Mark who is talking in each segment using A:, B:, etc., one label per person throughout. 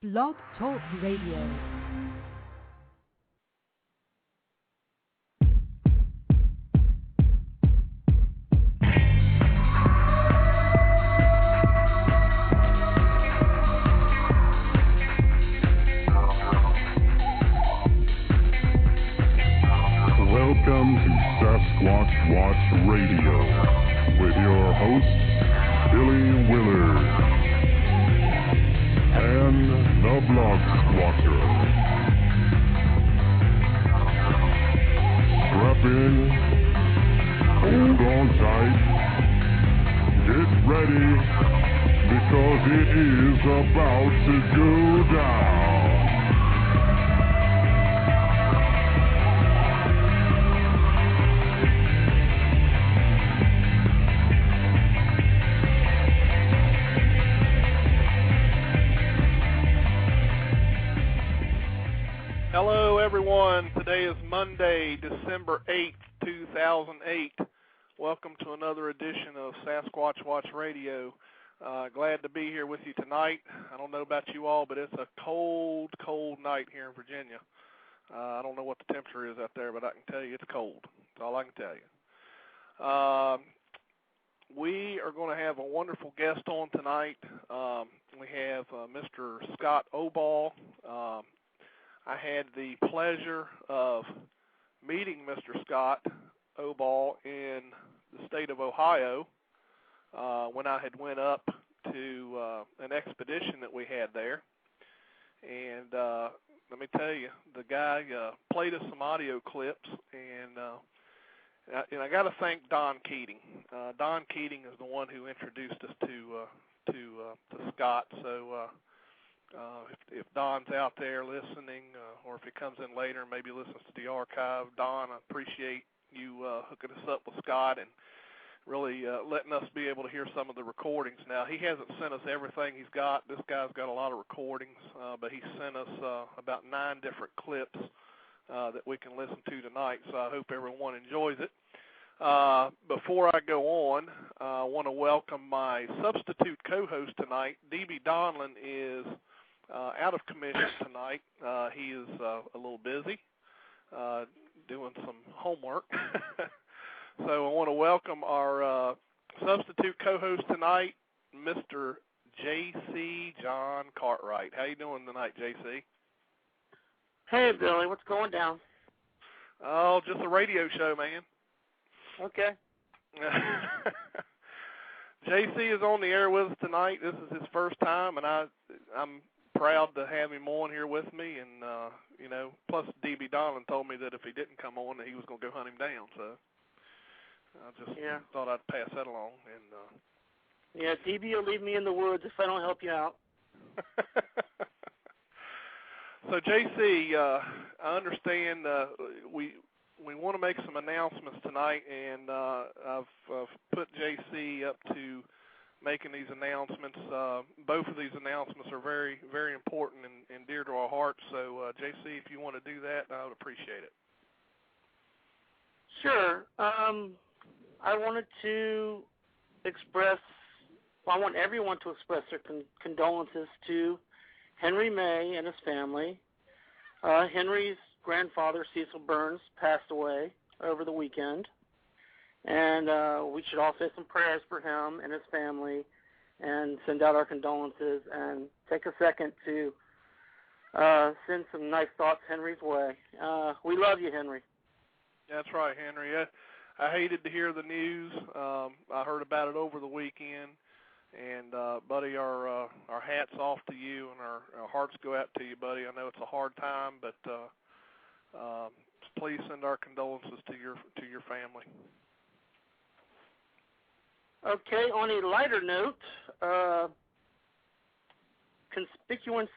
A: Blog Talk Radio.
B: Welcome to Sasquatch Watch Radio with your hosts, Billy Willard and the Blog Squatcher. Strap in, hold on tight, get ready, because it is about to go down.
C: Hello, everyone. Today is Monday, December 8th, 2008. Welcome to another edition of Sasquatch Watch Radio. Glad to be here with you tonight. I don't know about you all, but it's a cold, cold night here in Virginia. I don't know what the temperature is out there, but I can tell you it's cold. That's all I can tell you. We are going to have a wonderful guest on tonight. We have Mr. Scott Albaugh. I had the pleasure of meeting Mr. Scott Albaugh in the state of Ohio when I had went up to an expedition that we had there. And let me tell you, the guy played us some audio clips, and I got to thank Don Keating. Don Keating is the one who introduced us to Scott. So if Don's out there listening, or if he comes in later and maybe listens to the archive, Don, I appreciate you hooking us up with Scott and really letting us be able to hear some of the recordings. Now, he hasn't sent us everything he's got. This guy's got a lot of recordings, but he sent us about 9 different clips that we can listen to tonight, so I hope everyone enjoys it. Before I go on, I want to welcome my substitute co-host tonight. D.B. Donlin is out of commission tonight. He is a little busy doing some homework. So I want to welcome our substitute co-host tonight, Mr. J.C. John Cartwright. How you doing tonight, J.C.?
D: Hey, Billy, what's going down?
C: Oh, just a radio show, man.
D: Okay.
C: J.C. is on the air with us tonight. This is his first time, and I'm proud to have him on here with me. And, plus D.B. Donlin told me that if he didn't come on, that he was going to go hunt him down. So I just thought I'd pass that along. And
D: yeah, D.B. will leave me in the woods if I don't help you out.
C: So, J.C., I understand we want to make some announcements tonight, and I've put J.C. up to making these announcements. Both of these announcements are very, very important and dear to our hearts. So, J.C., if you want to do that, I would appreciate it.
D: Sure. I wanted to I want everyone to express their condolences to Henry May and his family. Henry's grandfather, Cecil Burns, passed away over the weekend, and we should all say some prayers for him and his family and send out our condolences and take a second to send some nice thoughts Henry's way. We love you, Henry.
C: That's right, Henry. I hated to hear the news. I heard about it over the weekend. And, buddy, our hats off to you, and our hearts go out to you, buddy. I know it's a hard time, but please send our condolences to your family.
D: Okay, on a lighter note, conspicuous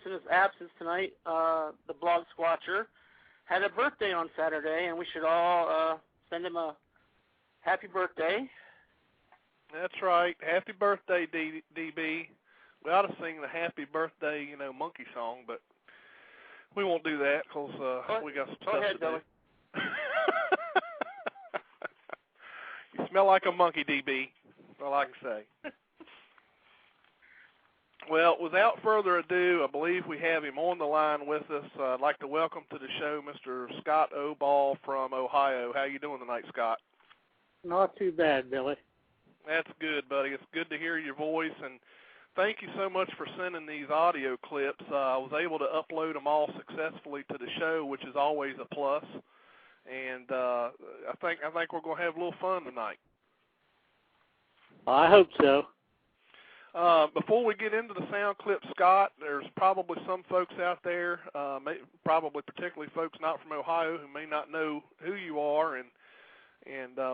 D: in his absence tonight, the Blog Squatcher had a birthday on Saturday, and we should all send him a happy birthday.
C: That's right. Happy birthday, DB. We ought to sing the happy birthday, monkey song, but we won't do that because we got some stuff to do. You smell like a monkey, DB. That's all I can say. Well, without further ado, I believe we have him on the line with us. I'd like to welcome to the show Mr. Scott Albaugh from Ohio. How you doing tonight, Scott?
E: Not too bad, Billy.
C: That's good, buddy. It's good to hear your voice, and thank you so much for sending these audio clips. I was able to upload them all successfully to the show, which is always a plus. And I think we're going to have a little fun tonight.
E: I hope so.
C: Before we get into the sound clip, Scott, there's probably some folks out there, probably particularly folks not from Ohio, who may not know who you are and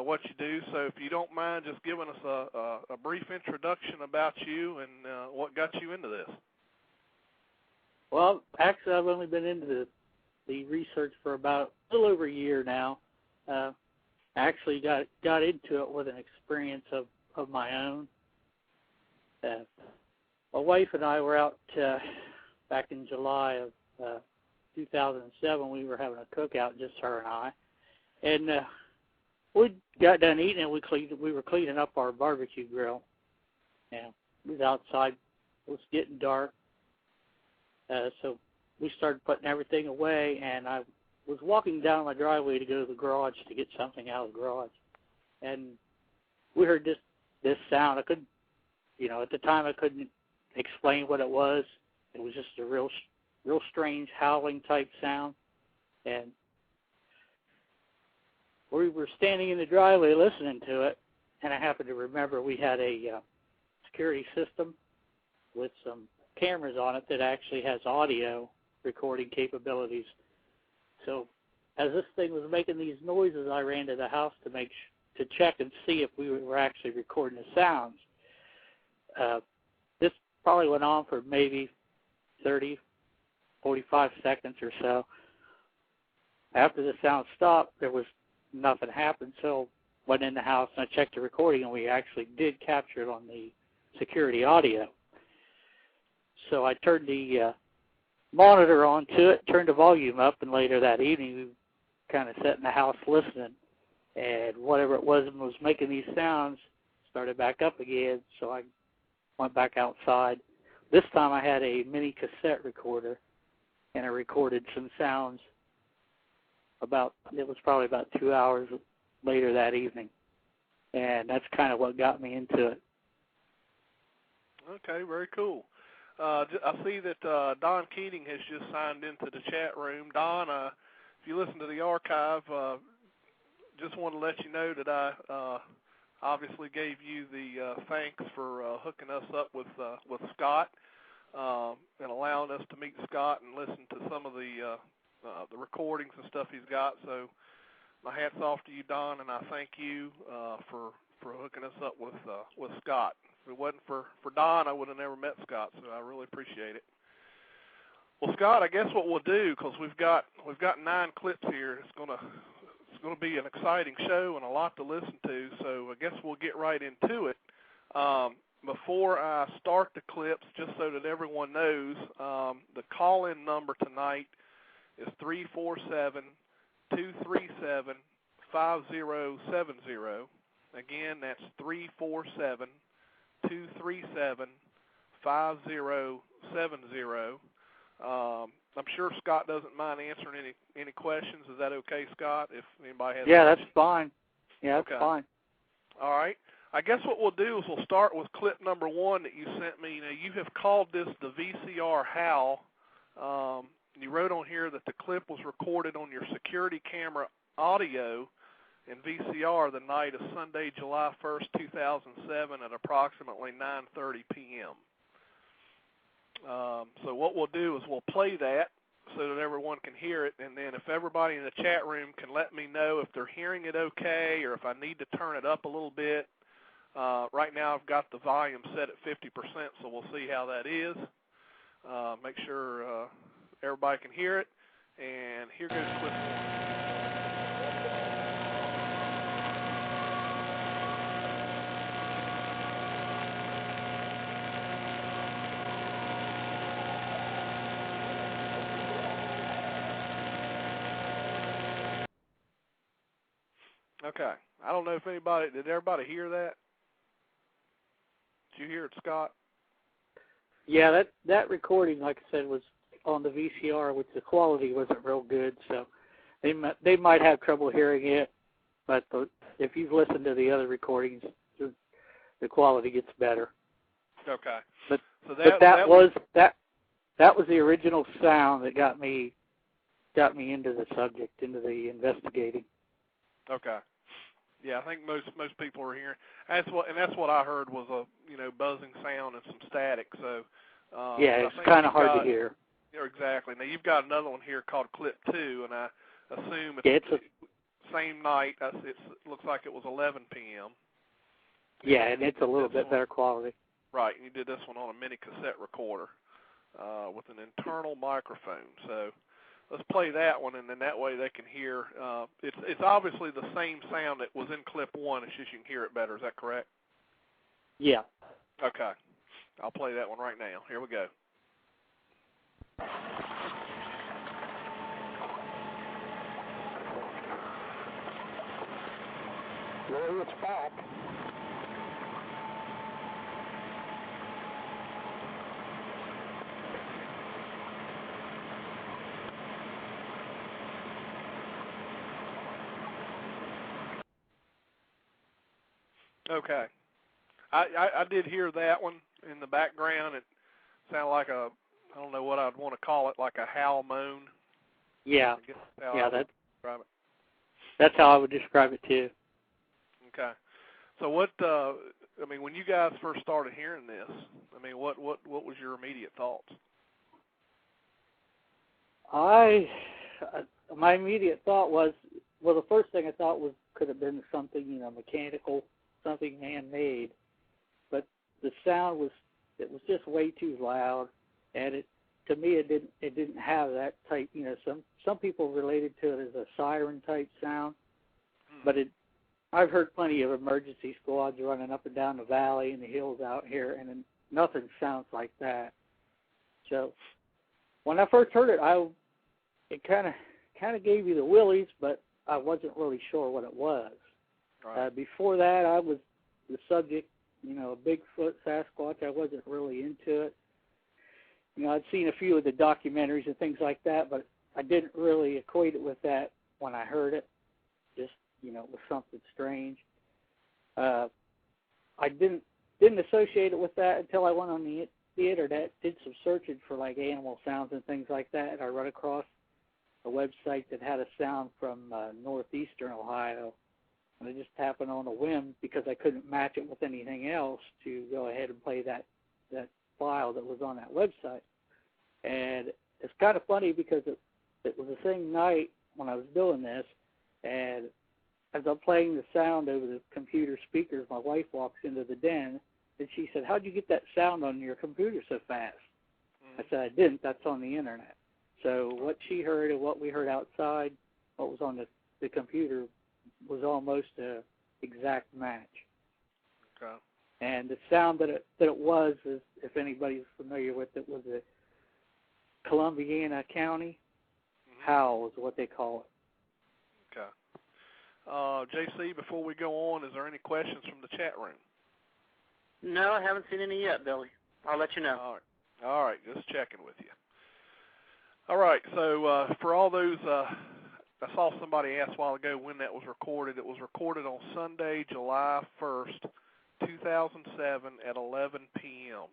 C: what you do. So if you don't mind just giving us a brief introduction about you and what got you into this.
E: Well, actually, I've only been into the research for about a little over a year now. Actually got into it with an experience of my own. My wife and I were out back in July of 2007. We were having a cookout, just her and I, and we got done eating and we were cleaning up our barbecue grill. And it was outside. It was getting dark, so we started putting everything away. And I was walking down my driveway to go to the garage to get something out of the garage, and we heard this sound. I couldn't. At the time I couldn't explain what it was. It was just a real strange howling type sound. And we were standing in the driveway listening to it, and I happened to remember we had a security system with some cameras on it that actually has audio recording capabilities. So as this thing was making these noises, I ran to the house to check and see if we were actually recording the sounds. This probably went on for maybe 30, 45 seconds or so. After the sound stopped, there was nothing happened, so went in the house and I checked the recording, and we actually did capture it on the security audio. So I turned the monitor on to it, turned the volume up, and later that evening we kind of sat in the house listening, and whatever it was making these sounds started back up again, so I went back outside. This time I had a mini cassette recorder, and I recorded some sounds it was probably about 2 hours later that evening. And that's kind of what got me into it.
C: Okay, very cool. I see that Don Keating has just signed into the chat room. Don, if you listen to the archive, just want to let you know that I obviously gave you the thanks for hooking us up with Scott and allowing us to meet Scott and listen to some of the recordings and stuff he's got. So my hat's off to you, Don, and I thank you for hooking us up with Scott. If it wasn't for Don, I would have never met Scott, so I really appreciate it. Well, Scott, I guess what we'll do, because we've got 9 clips here, it's going to be an exciting show and a lot to listen to, so I guess we'll get right into it. Before I start the clips, just so that everyone knows, the call-in number tonight is 347-237-5070. Again, that's 347-237-5070. I'm sure Scott doesn't mind answering any questions. Is that okay, Scott? If anybody has
E: that's fine. Yeah, that's
C: okay.
E: Fine.
C: All right. I guess what we'll do is we'll start with clip number 1 that you sent me. You have called this the VCR howl. You wrote on here that the clip was recorded on your security camera audio in VCR the night of Sunday, July 1st, 2007 at approximately 9:30 p.m. So what we'll do is we'll play that so that everyone can hear it, and then if everybody in the chat room can let me know if they're hearing it okay or if I need to turn it up a little bit. Right now I've got the volume set at 50%, so we'll see how that is. Make sure everybody can hear it, and here goes clip 1. Okay. I don't know if did everybody hear that? Did you hear it, Scott?
E: Yeah, that recording, like I said, was on the VCR, which the quality wasn't real good, so they might have trouble hearing it. But if you've listened to the other recordings, the quality gets better.
C: Okay.
E: But
C: so
E: that was the original sound that got me into the subject, into the investigating.
C: Okay. Yeah, I think most people are hearing. That's what I heard was a buzzing sound and some static. So
E: yeah, it's kind of hard to hear.
C: Yeah, exactly. Now you've got another one here called Clip 2, and I assume
E: it's
C: the same night. It looks like it was 11 p.m.
E: Yeah, and it's a little bit better quality.
C: Right, and you did this one on a mini cassette recorder with an internal microphone. So let's play that one, and then that way they can hear. It's obviously the same sound that was in Clip 1. It's just you can hear it better. Is that correct?
E: Yeah.
C: Okay. I'll play that one right now. Here we go.
F: Well, it's back.
C: Okay. I did hear that one in the background. It sounded like I don't know what I'd want to call it, like a howl moan.
E: Yeah.
C: That's
E: how I would describe it too.
C: Okay. So when you guys first started hearing this, what was your immediate thoughts?
E: My immediate thought was, well, the first thing I thought could have been something, mechanical, something man-made, but the sound was just way too loud, and to me it didn't have that type. Some people related to it as a siren type sound, but I've heard plenty of emergency squads running up and down the valley and the hills out here, and nothing sounds like that. So when I first heard it, it kind of gave you the willies, but I wasn't really sure what it was.
C: Right.
E: Before that, I was the subject, Bigfoot, Sasquatch. I wasn't really into it. I'd seen a few of the documentaries and things like that, but I didn't really equate it with that when I heard it. Just, it was something strange. I didn't associate it with that until I went on the internet, did some searching for like animal sounds and things like that, and I run across a website that had a sound from northeastern Ohio. And I just happened on a whim, because I couldn't match it with anything else, to go ahead and play that file that was on that website. And it's kind of funny, because it was the same night when I was doing this, and as I'm playing the sound over the computer speakers, my wife walks into the den, and she said, "How'd you get that sound on your computer so fast?" I said, "I didn't. That's on the internet." So what she heard and what we heard outside, what was on the computer, was almost an exact match.
C: Okay.
E: And the sound that it was, is, if anybody's familiar with it, was a Columbiana County howl is what they call it.
C: Okay. JC, before we go on, is there any questions from the chat room?
D: No, I haven't seen any yet, Billy. I'll let you know.
C: All right, just checking with you. All right, so for all those, I saw somebody ask a while ago when that was recorded. It was recorded on Sunday, July 1st, 2007 at 11 p.m.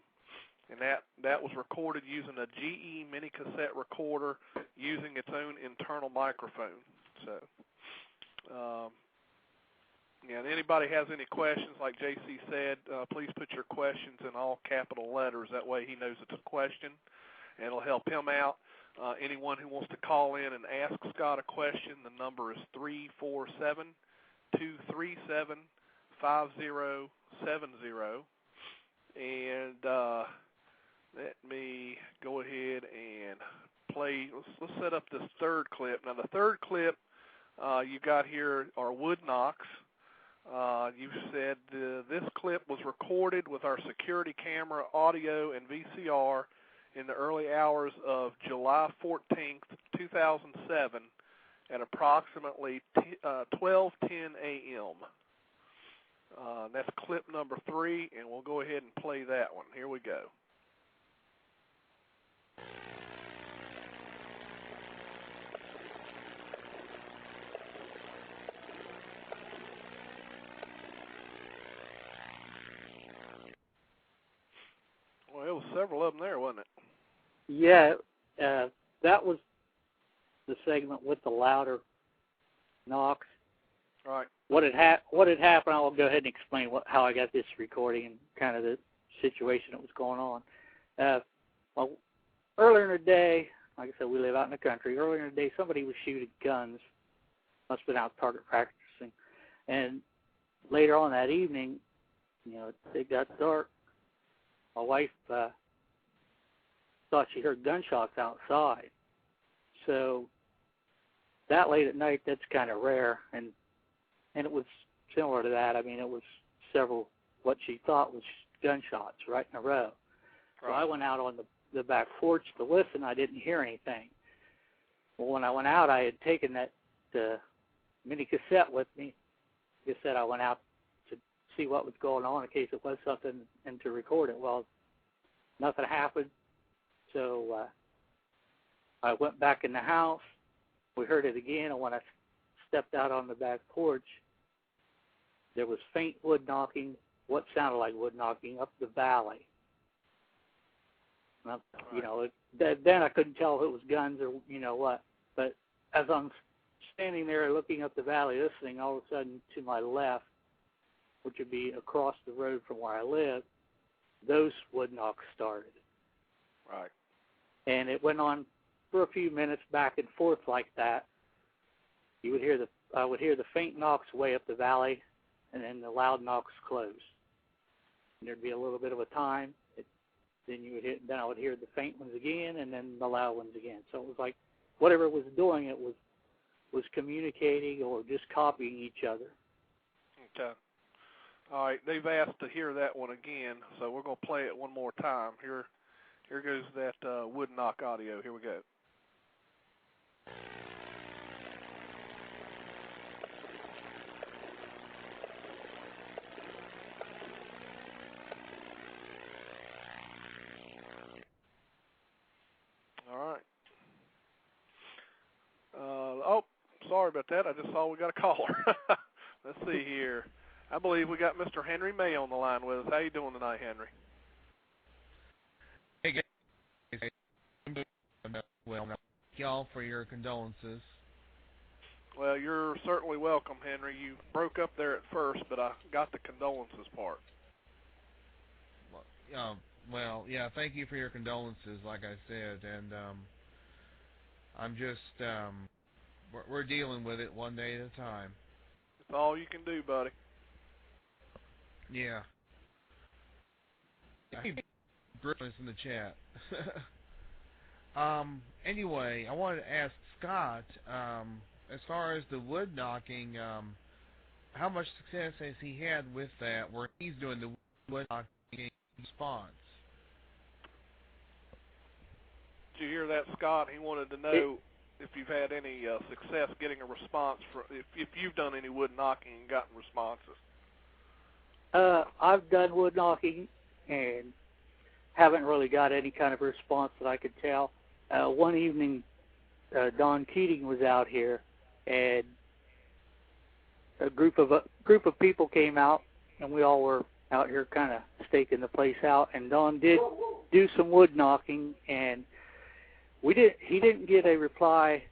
C: And that was recorded using a GE mini cassette recorder using its own internal microphone. So, and anybody has any questions, like JC said, please put your questions in all capital letters. That way he knows it's a question, and it'll help him out. Anyone who wants to call in and ask Scott a question, the number is 347-237-5070. And let me go ahead and play. Let's set up this third clip. Now, the third clip you got here are wood knocks. You said this clip was recorded with our security camera, audio, and VCR in the early hours of July 14th, 2007 at approximately 12:10 a.m. That's clip number 3, and we'll go ahead and play that one. Here we go. was several of them there, wasn't it?
E: Yeah, that was the segment with the louder knocks.
C: Right.
E: What had happened, I'll go ahead and explain how I got this recording and kind of the situation that was going on. Well, earlier in the day, like I said, we live out in the country. Earlier in the day, somebody was shooting guns. Must have been out target practicing. And later on that evening, it got dark. My wife thought she heard gunshots outside. So that late at night, that's kind of rare. And it was similar to that. I mean, it was several, what she thought was gunshots right in a row. So I went out on the back porch to listen. I didn't hear anything. Well, when I went out, I had taken that mini cassette with me. Like I said, I went out to see what was going on in case it was something and to record it. Well, nothing happened. So I went back in the house. We heard it again, and when I stepped out on the back porch, there was faint wood knocking, what sounded like wood knocking up the valley. Then I couldn't tell if it was guns or what. But as I'm standing there looking up the valley listening, all of a sudden to my left, which would be across the road from where I live, those wood knocks started.
C: Right.
E: And it went on for a few minutes back and forth like that. I would hear the faint knocks way up the valley, and then the loud knocks close. And there'd be a little bit of a time. Then I would hear the faint ones again, and then the loud ones again. So it was like whatever it was doing, it was communicating or just copying each other.
C: Okay. All right. They've asked to hear that one again, so we're going to play it one more time. Here goes that wood knock audio. Here we go. All right. Sorry about that. I just saw we got a caller. Let's see here. I believe we got Mr. Henry May on the line with us. How you doing tonight, Henry?
G: Hey guys, well, y'all for your condolences.
C: Well, you're certainly welcome, Henry. You broke up there at first, but I got the condolences part.
G: Well, yeah, thank you for your condolences, like I said, and I'm just, we're dealing with it one day at a time.
C: It's all you can do, buddy.
G: Yeah. Brooklyn's in the chat. Anyway, I wanted to ask Scott, as far as the wood knocking, how much success has he had with that, where he's doing the wood knocking response?
C: Did you hear that, Scott? He wanted to know if you've had any success getting a response, if you've done any wood knocking and gotten responses.
E: I've done wood knocking and haven't really got any kind of response that I could tell. One evening, Don Keating was out here, and a group of people came out, and we all were out here kind of staking the place out. And Don did do some wood knocking, and he didn't get a reply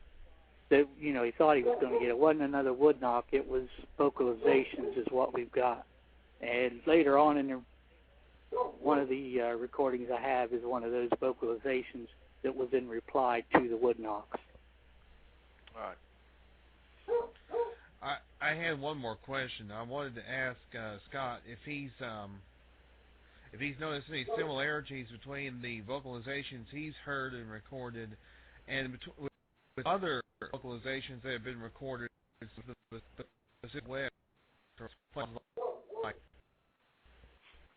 E: that he thought he was going to get. It wasn't another wood knock. It was vocalizations is what we've got. And later on in one of the recordings I have is one of those vocalizations that was in reply to the wood knocks.
C: All right.
G: I had one more question. I wanted to ask Scott if he's noticed any similarities between the vocalizations he's heard and recorded and with other vocalizations that have been recorded with the web.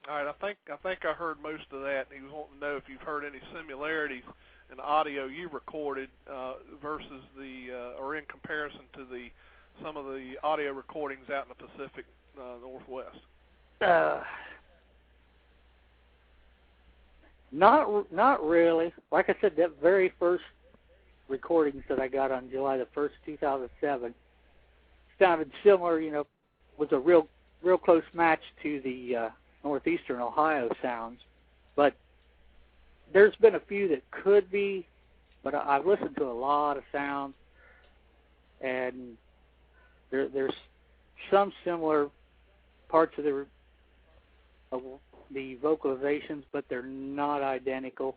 C: All right, I think I heard most of that. He was wanting to know if you've heard any similarities in the audio you recorded versus or in comparison to some of the audio recordings out in the Pacific Northwest.
E: Not really. Like I said, that very first recordings that I got on July the 1st, 2007, sounded similar. Was a real close match to the northeastern Ohio sounds, but there's been a few that could be, but I've listened to a lot of sounds, and there's some similar parts of the vocalizations, but they're not identical.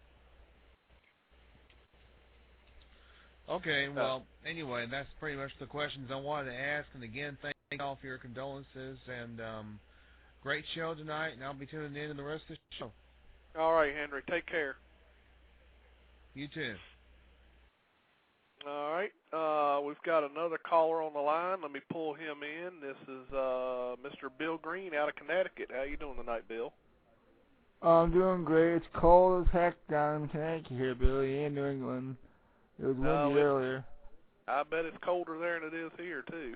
G: Okay, well, anyway, that's pretty much the questions I wanted to ask. And again, thank you all for your condolences. And great show tonight, and I'll be tuning in to the rest of the show.
C: All right, Henry. Take care.
G: You too.
C: All right. We've got another caller on the line. Let me pull him in. This is Mr. Bill Green out of Connecticut. How you doing tonight, Bill?
H: I'm doing great. It's cold as heck down in Connecticut here, Billy, in New England. It was windy earlier.
C: I bet it's colder there than it is here, too.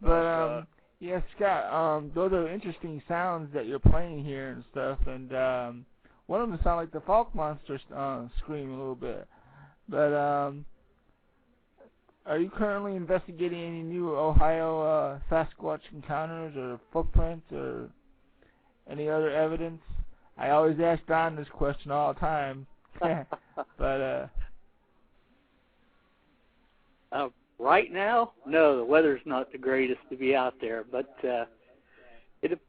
H: But, yeah, Scott, those are interesting sounds that you're playing here and stuff, and one of them sound like the Falk Monster scream a little bit. But are you currently investigating any new Ohio Sasquatch encounters or footprints or any other evidence? I always ask Don this question all the time. But
E: right now, no, the weather's not the greatest to be out there. But in the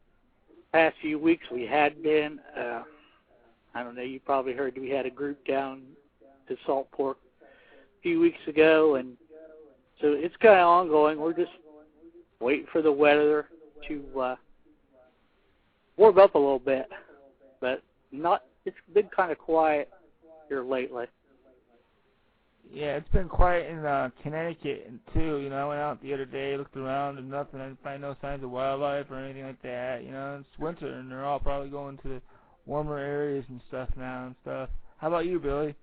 E: past few weeks, we had been. I don't know. You probably heard we had a group down to Salt Fork a few weeks ago, and so it's kind of ongoing. We're just waiting for the weather to warm up a little bit, but not. It's been kind of quiet here lately.
H: Yeah, it's been quiet in Connecticut too. You know, I went out the other day, looked around, and nothing. I didn't find no signs of wildlife or anything like that. You know, it's winter, and they're all probably going to the warmer areas and stuff now and stuff. How about you, Billy?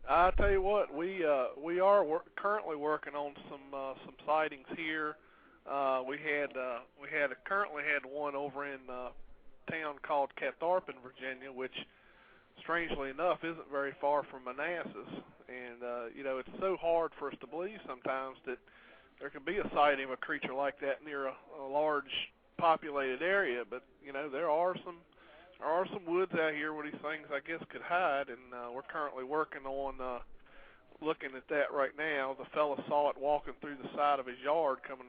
C: I tell you what, we are currently working on some sightings here. We currently had one over in a town called Catharpin, Virginia, which, strangely enough, isn't very far from Manassas. And you know, it's so hard for us to believe sometimes that there can be a sighting of a creature like that near a large populated area. But you know, there are some woods out here where these things, I guess, could hide, and we're currently working on looking at that right now. The fella saw it walking through the side of his yard, coming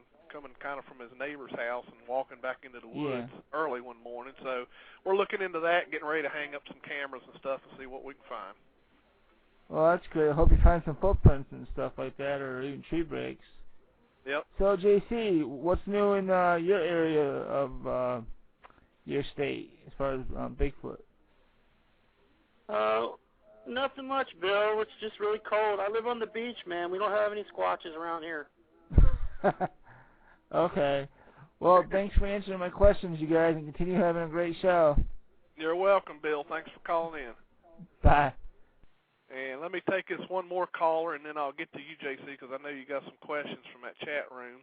C: kind of from his neighbor's house and walking back into the woods early one morning. So we're looking into that, getting ready to hang up some cameras and stuff and see what we can find.
H: Well, that's great. I hope you find some footprints and stuff like that, or even tree breaks.
C: Yep.
H: So, JC, what's new in your area of your state as far as Bigfoot?
D: Nothing much, Bill. It's just really cold. I live on the beach, man. We don't have any squatches around here.
H: Okay. Well, thanks for answering my questions, you guys, and continue having a great show.
C: You're welcome, Bill. Thanks for calling in.
H: Bye.
C: And let me take this one more caller, and then I'll get to you, JC, because I know you got some questions from that chat room.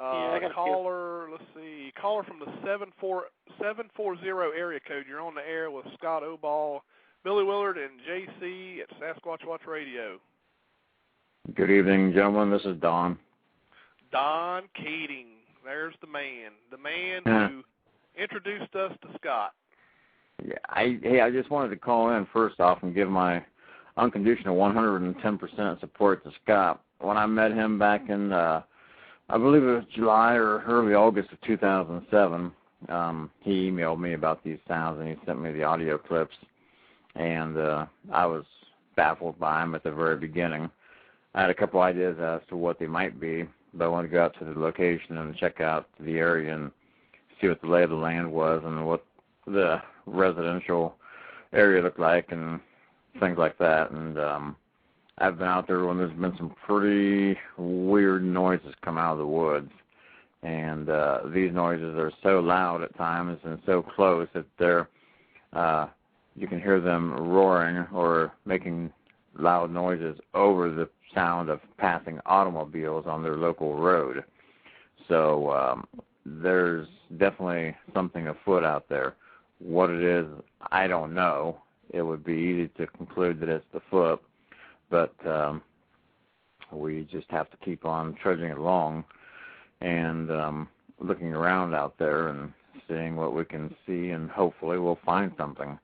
D: I got
C: caller, let's see, caller from the 740 area code. You're on the air with Scott Albaugh, Billy Willard, and JC at Sasquatch Watch Radio.
I: Good evening, gentlemen. This is Don.
C: Don Keating. There's the man who introduced us to Scott.
I: Yeah, I just wanted to call in first off and give my unconditional 110% support to Scott. When I met him back in, I believe it was July or early August of 2007, he emailed me about these sounds and he sent me the audio clips, and I was baffled by them at the very beginning. I had a couple ideas as to what they might be, but I wanted to go out to the location and check out the area and see what the lay of the land was and what the residential area looked like and things like that. And I've been out there when there's been some pretty weird noises come out of the woods. And these noises are so loud at times and so close that they're you can hear them roaring or making loud noises over the sound of passing automobiles on their local road. So there's definitely something afoot out there. What it is, I don't know. It would be easy to conclude that it's the foot, but we just have to keep on trudging along and looking around out there and seeing what we can see, and hopefully we'll find something.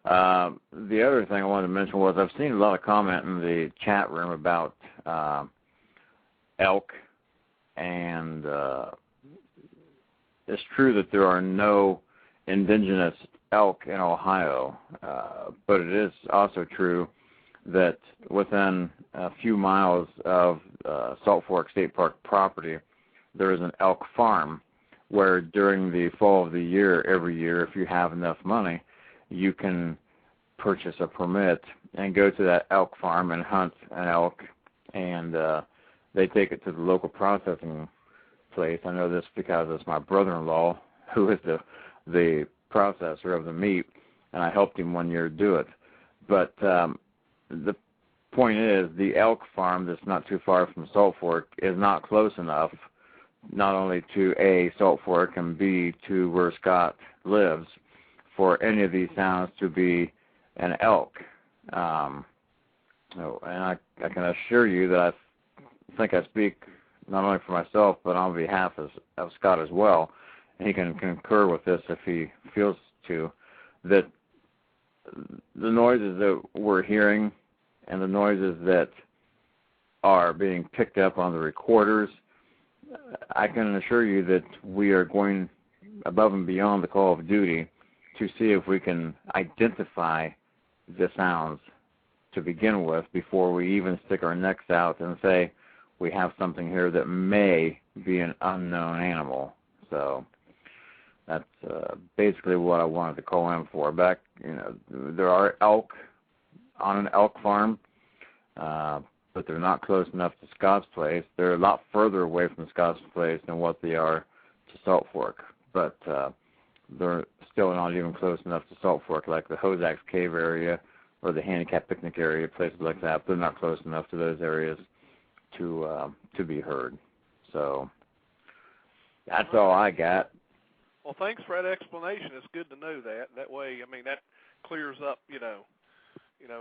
I: The other thing I wanted to mention was I've seen a lot of comment in the chat room about elk, and it's true that there are no indigenous elk in Ohio, but it is also true that within a few miles of Salt Fork State Park property, there is an elk farm where during the fall of the year, every year, if you have enough money, you can purchase a permit and go to that elk farm and hunt an elk, and they take it to the local processing place. I know this because it's my brother-in-law who is the processor of the meat, and I helped him 1 year do it. But the point is, the elk farm that's not too far from Salt Fork is not close enough, not only to A, Salt Fork, and B, to where Scott lives, for any of these sounds to be an elk. And I can assure you that I think I speak not only for myself, but on behalf of Scott as well, and he can concur with this if he feels to, that the noises that we're hearing and the noises that are being picked up on the recorders, I can assure you that we are going above and beyond the call of duty to see if we can identify the sounds to begin with before we even stick our necks out and say we have something here that may be an unknown animal. So that's basically what I wanted to call in for. There are elk on an elk farm, but they're not close enough to Scott's place. They're a lot further away from Scott's place than what they are to Salt Fork, but they're still not even close enough to Salt Fork, like the Hozak's Cave area or the Handicap Picnic area, places like that. They're not close enough to those areas to be heard. So that's all I got.
C: Well, thanks for that explanation. It's good to know that. That way, I mean, that clears up,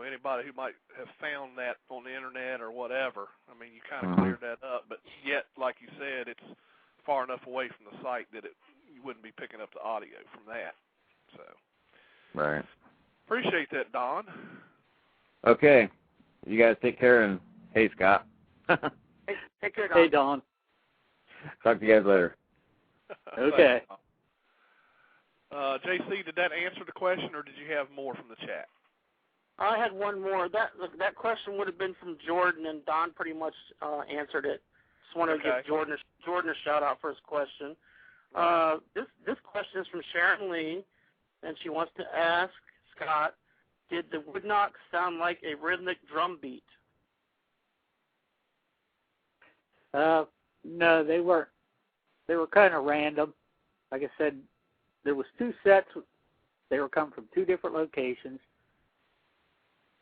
C: anybody who might have found that on the internet or whatever. I mean, you kind of cleared that up, but yet, like you said, it's far enough away from the site that you wouldn't be picking up the audio from that. So,
I: right.
C: Appreciate that, Don.
I: Okay. You guys take care, and hey, Scott.
D: Hey, take care, Don.
E: Hey, Don.
I: Talk to you guys later.
E: Okay.
C: JC, did that answer the question, or did you have more from the chat?
D: I had one more. That question would have been from Jordan, and Don pretty much answered it. Just wanted to give Jordan a shout out for his question. This question is from Sharon Lee, and she wants to ask Scott, did the wood knock sound like a rhythmic drum beat?
E: No, they weren't. They were kind of random. Like I said, there was two sets. They were coming from two different locations.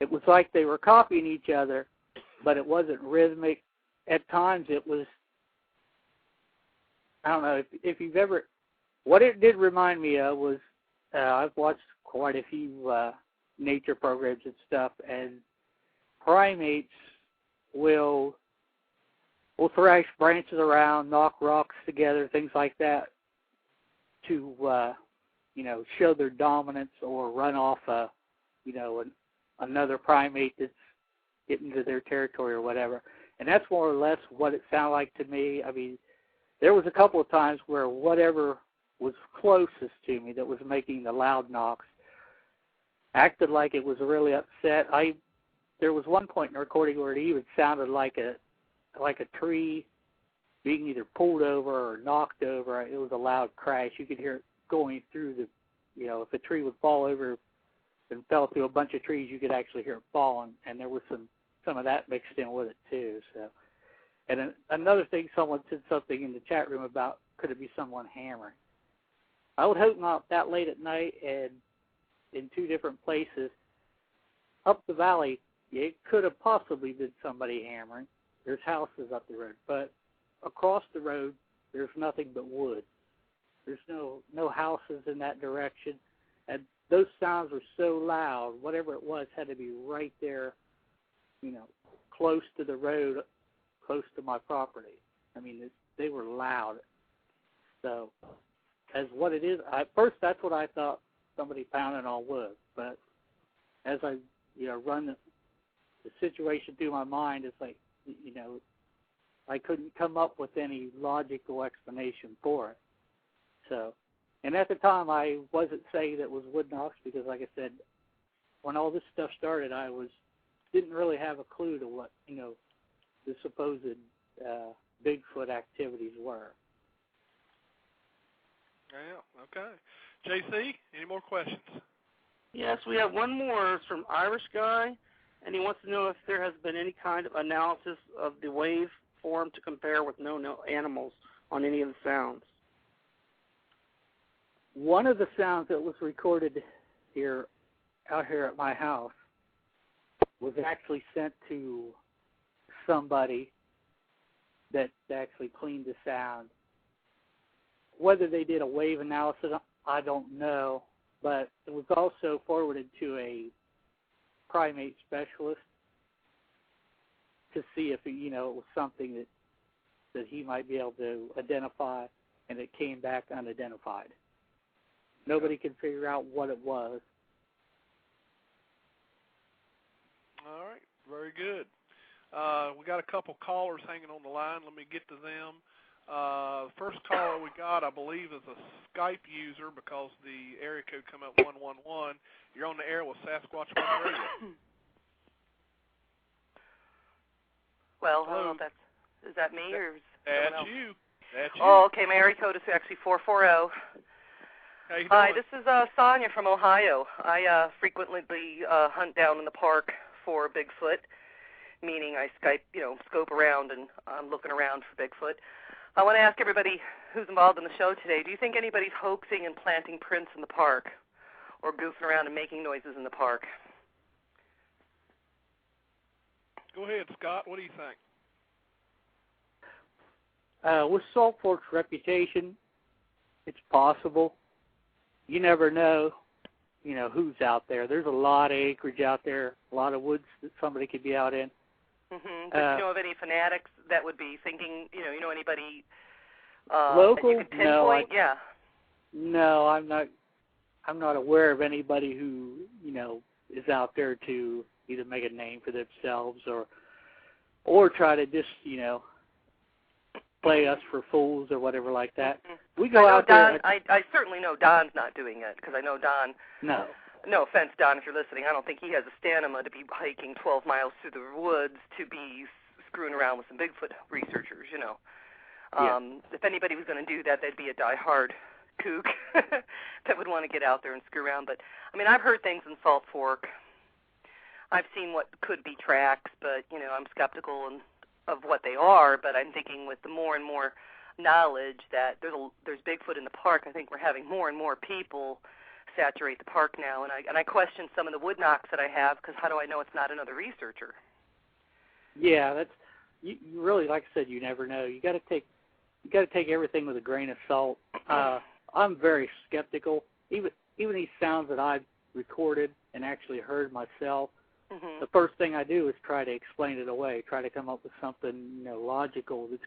E: It was like they were copying each other, but it wasn't rhythmic. At times it was, I don't know, if you've ever, what it did remind me of was, I've watched quite a few nature programs and stuff, and primates will thrash branches around, knock rocks together, things like that, to show their dominance or run off another primate that's getting to their territory or whatever. And that's more or less what it sounded like to me. I mean, there was a couple of times where whatever was closest to me that was making the loud knocks acted like it was really upset. There was one point in the recording where it even sounded like a tree being either pulled over or knocked over. It was a loud crash. You could hear it going through if a tree would fall over and fell through a bunch of trees, you could actually hear it falling, and there was some of that mixed in with it too. So, and another thing, someone said something in the chat room about could it be someone hammering. I would hope not that late at night and in two different places. Up the valley, it could have possibly been somebody hammering. There's houses up the road, but across the road, there's nothing but wood. There's no houses in that direction, and those sounds were so loud, whatever it was had to be right there, close to the road, close to my property. I mean, they were loud. So as what it is, at first that's what I thought somebody pounding on wood. But as I run the situation through my mind, it's like, I couldn't come up with any logical explanation for it. So, and at the time I wasn't saying it was wood knocks because, like I said, when all this stuff started, I didn't really have a clue to what, the supposed Bigfoot activities were.
C: Yeah, okay. JC, any more questions?
D: Yes, we have one more. It's from Irish Guy, and he wants to know if there has been any kind of analysis of the wave form to compare with known animals on any of the sounds.
E: One of the sounds that was recorded out here at my house was actually sent to somebody that actually cleaned the sound. Whether they did a wave analysis, I don't know, but it was also forwarded to a primate specialist to see if it was something that he might be able to identify, and it came back unidentified. Nobody can figure out what it was.
C: All right, very good. We got a couple callers hanging on the line. Let me get to them. The first caller we got, I believe, is a Skype user because the area code come up 111. You're on the air with Sasquatch Watch Radio.
J: Well, I don't know if is that me or
C: that's you. That's you.
J: Oh, okay. My area code is actually 440.
C: How you doing?
J: Hi, this is Sonia from Ohio. I frequently hunt down in the park for Bigfoot, meaning I scope around and I'm looking around for Bigfoot. I want to ask everybody who's involved in the show today, do you think anybody's hoaxing and planting prints in the park or goofing around and making noises in the park?
C: Go ahead, Scott. What do you think?
E: With Salt Fork's reputation, it's possible. You never know, who's out there. There's a lot of acreage out there, a lot of woods that somebody could be out in.
J: Mm-hmm. Do you know of any fanatics that would be thinking, anybody
E: local?
J: that you could pinpoint?
E: No, I'm not aware of anybody who, is out there to either make a name for themselves or try to just, play us for fools or whatever like that.
J: Mm-hmm.
E: We go out
J: Don,
E: there.
J: I certainly know Don's not doing it because I know Don.
E: No.
J: No offense, Don, if you're listening. I don't think he has a stamina to be hiking 12 miles through the woods to be screwing around with some Bigfoot researchers,
E: Yeah.
J: If anybody was going to do that, they'd be a die-hard kook that would want to get out there and screw around. But, I've heard things in Salt Fork. I've seen what could be tracks, but, I'm skeptical of what they are. But I'm thinking with the more and more knowledge that there's Bigfoot in the park, I think we're having more and more people saturate the park now, and I question some of the wood knocks that I have because how do I know it's not another researcher?
E: Yeah, that's you really, like I said, you never know. You got to take everything with a grain of salt. I'm very skeptical. Even these sounds that I've recorded and actually heard myself.
J: Mm-hmm.
E: The first thing I do is try to explain it away. Try to come up with something logical that's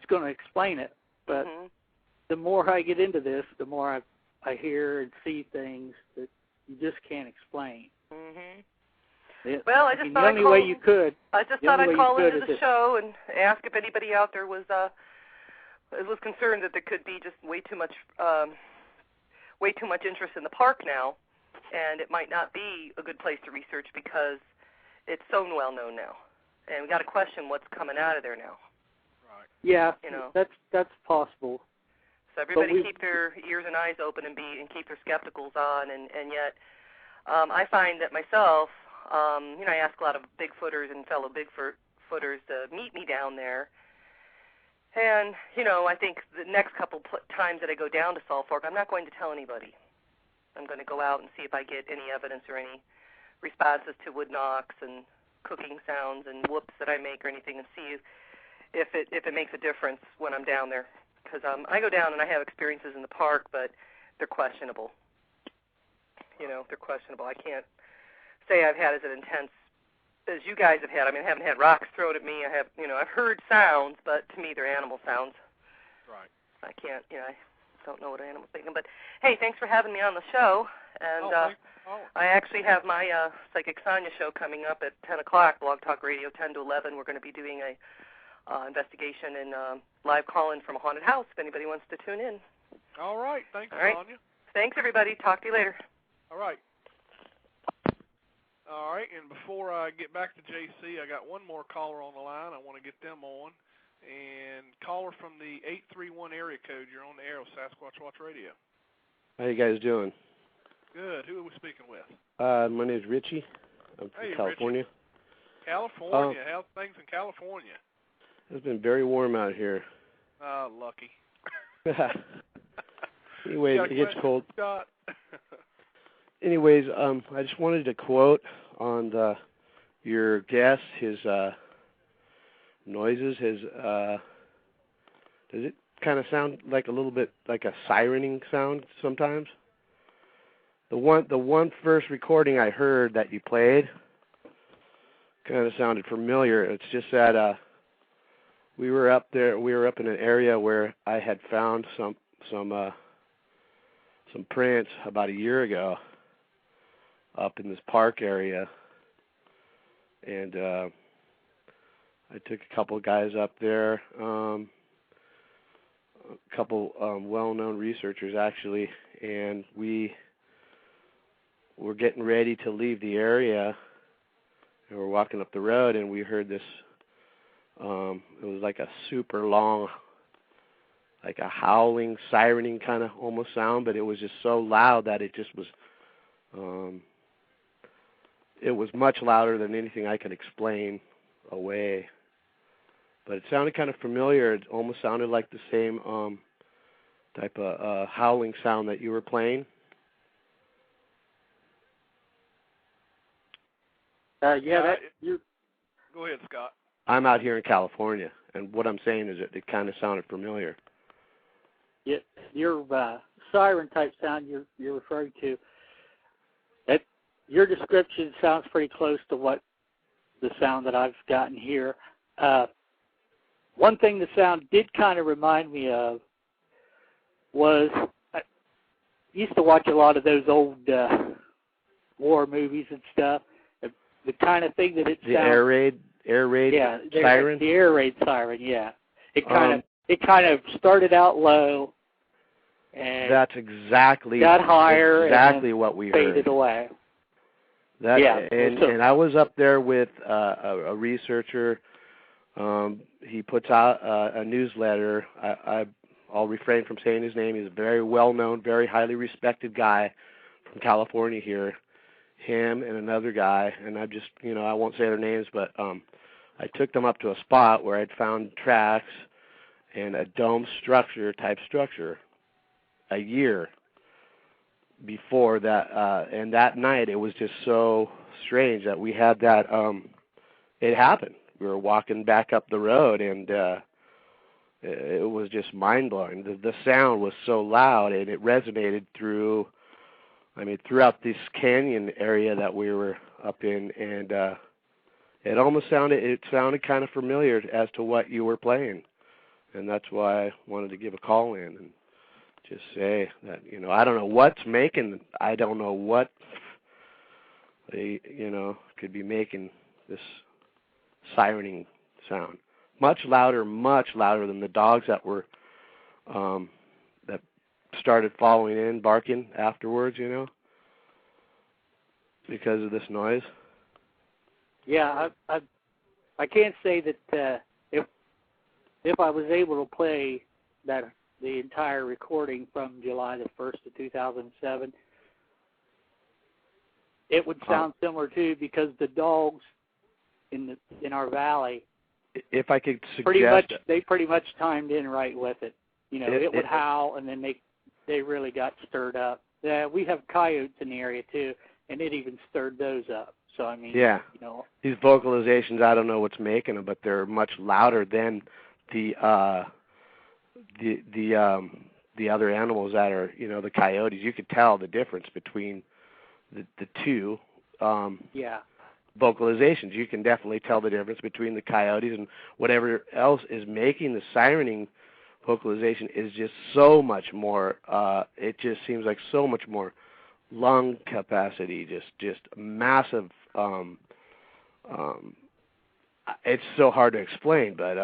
E: gonna explain it. But
J: mm-hmm.
E: the more I get into this, the more I hear and see things that you just can't explain.
J: Mm-hmm. Well, I just thought
E: the only way you could.
J: I just thought I'd call into the show and ask if anybody out there was concerned that there could be just way too much interest in the park now, and it might not be a good place to research because it's so well known now, and we got to question what's coming out of there now.
C: Right.
E: Yeah, that's possible.
J: So everybody keep their ears and eyes open and keep their skepticals on, and yet I find that myself, I ask a lot of Bigfooters and fellow Bigfooters to meet me down there, and I think the next couple times that I go down to Salt Fork, I'm not going to tell anybody. I'm going to go out and see if I get any evidence or any responses to wood knocks and cooking sounds and whoops that I make or anything, and see if it makes a difference when I'm down there. Because I go down and I have experiences in the park, but they're questionable. They're questionable. I can't say I've had as intense as you guys have had. I haven't had rocks thrown at me. I've heard sounds, but to me they're animal sounds.
C: Right.
J: I can't, I don't know what animal's thinking. But, hey, thanks for having me on the show. And I actually have my Psychic Sonya show coming up at 10 o'clock, Blog Talk Radio, 10 to 11. We're going to be doing a investigation and live call-in from a haunted house if anybody wants to tune in.
C: All right. Thanks,
J: All right.
C: Sonya.
J: Thanks, everybody. Talk to you later.
C: All right. All right, and before I get back to JC, I got one more caller on the line. I want to get them on. And caller from the 831 area code, you're on the air with Sasquatch Watch Radio.
K: How you guys doing?
C: Good. Who are we speaking with?
K: My name's Richie. I'm from California.
C: Richie. California. How's things in California?
K: It's been very warm out here.
C: Lucky.
K: Anyways, it gets cold.
C: Scott?
K: Anyways, I just wanted to quote on your guest, his noises, does it kind of sound like a little bit like a sirening sound sometimes? The one first recording I heard that you played kind of sounded familiar. It's just that we were up in an area where I had found some prints about a year ago up in this park area, and I took a couple of guys up there, a couple well-known researchers actually, and we were getting ready to leave the area, and we're walking up the road, and we heard this, it was like a super long, like a howling, sirening kind of almost sound, but it was just so loud that it just was, it was much louder than anything I could explain away. But it sounded kind of familiar. It almost sounded like the same type of howling sound that you were playing.
C: Go ahead, Scott.
K: I'm out here in California, and what I'm saying is it kind of sounded familiar.
E: Yeah, your siren type sound you're referring to, your description sounds pretty close to what the sound that I've gotten here. One thing the sound did kind of remind me of was I used to watch a lot of those old war movies and stuff. The kind of thing that it sounds...
K: The air raid siren?
E: The air raid siren, yeah. It kind of started out low and
K: that's exactly
E: got higher
K: exactly
E: and
K: what we
E: faded
K: heard.
E: away.
K: And I was up there with a researcher. He puts out a newsletter. I'll refrain from saying his name. He's a very well-known, very highly respected guy from California here. Him and another guy, and I just, I won't say their names, but I took them up to a spot where I'd found tracks and a dome type structure a year before that, and that night it was just so strange that we had that, it happened. We were walking back up the road, and it was just mind-blowing. The sound was so loud, and it resonated throughout this canyon area that we were up in, and it sounded kind of familiar as to what you were playing, and that's why I wanted to give a call in and just say that, I don't know what's making, I don't know what, could be making this sirening sound. Much louder than the dogs that were, that started following in, barking afterwards, because of this noise.
E: Yeah, I can't say that if I was able to play the entire recording from July the 1st of 2007, it would sound similar too, because the dogs in our valley,
K: if I could suggest,
E: they pretty much timed in right with it. It would howl, and then they really got stirred up. Yeah, we have coyotes in the area too, and it even stirred those up. So
K: these vocalizations, I don't know what's making them, but they're much louder than the other animals that are, the coyotes. You could tell the difference between the two vocalizations. You can definitely tell the difference between the coyotes and whatever else is making the sirening vocalization is just so much more. It just seems like so much more lung capacity, just massive. It's so hard to explain, but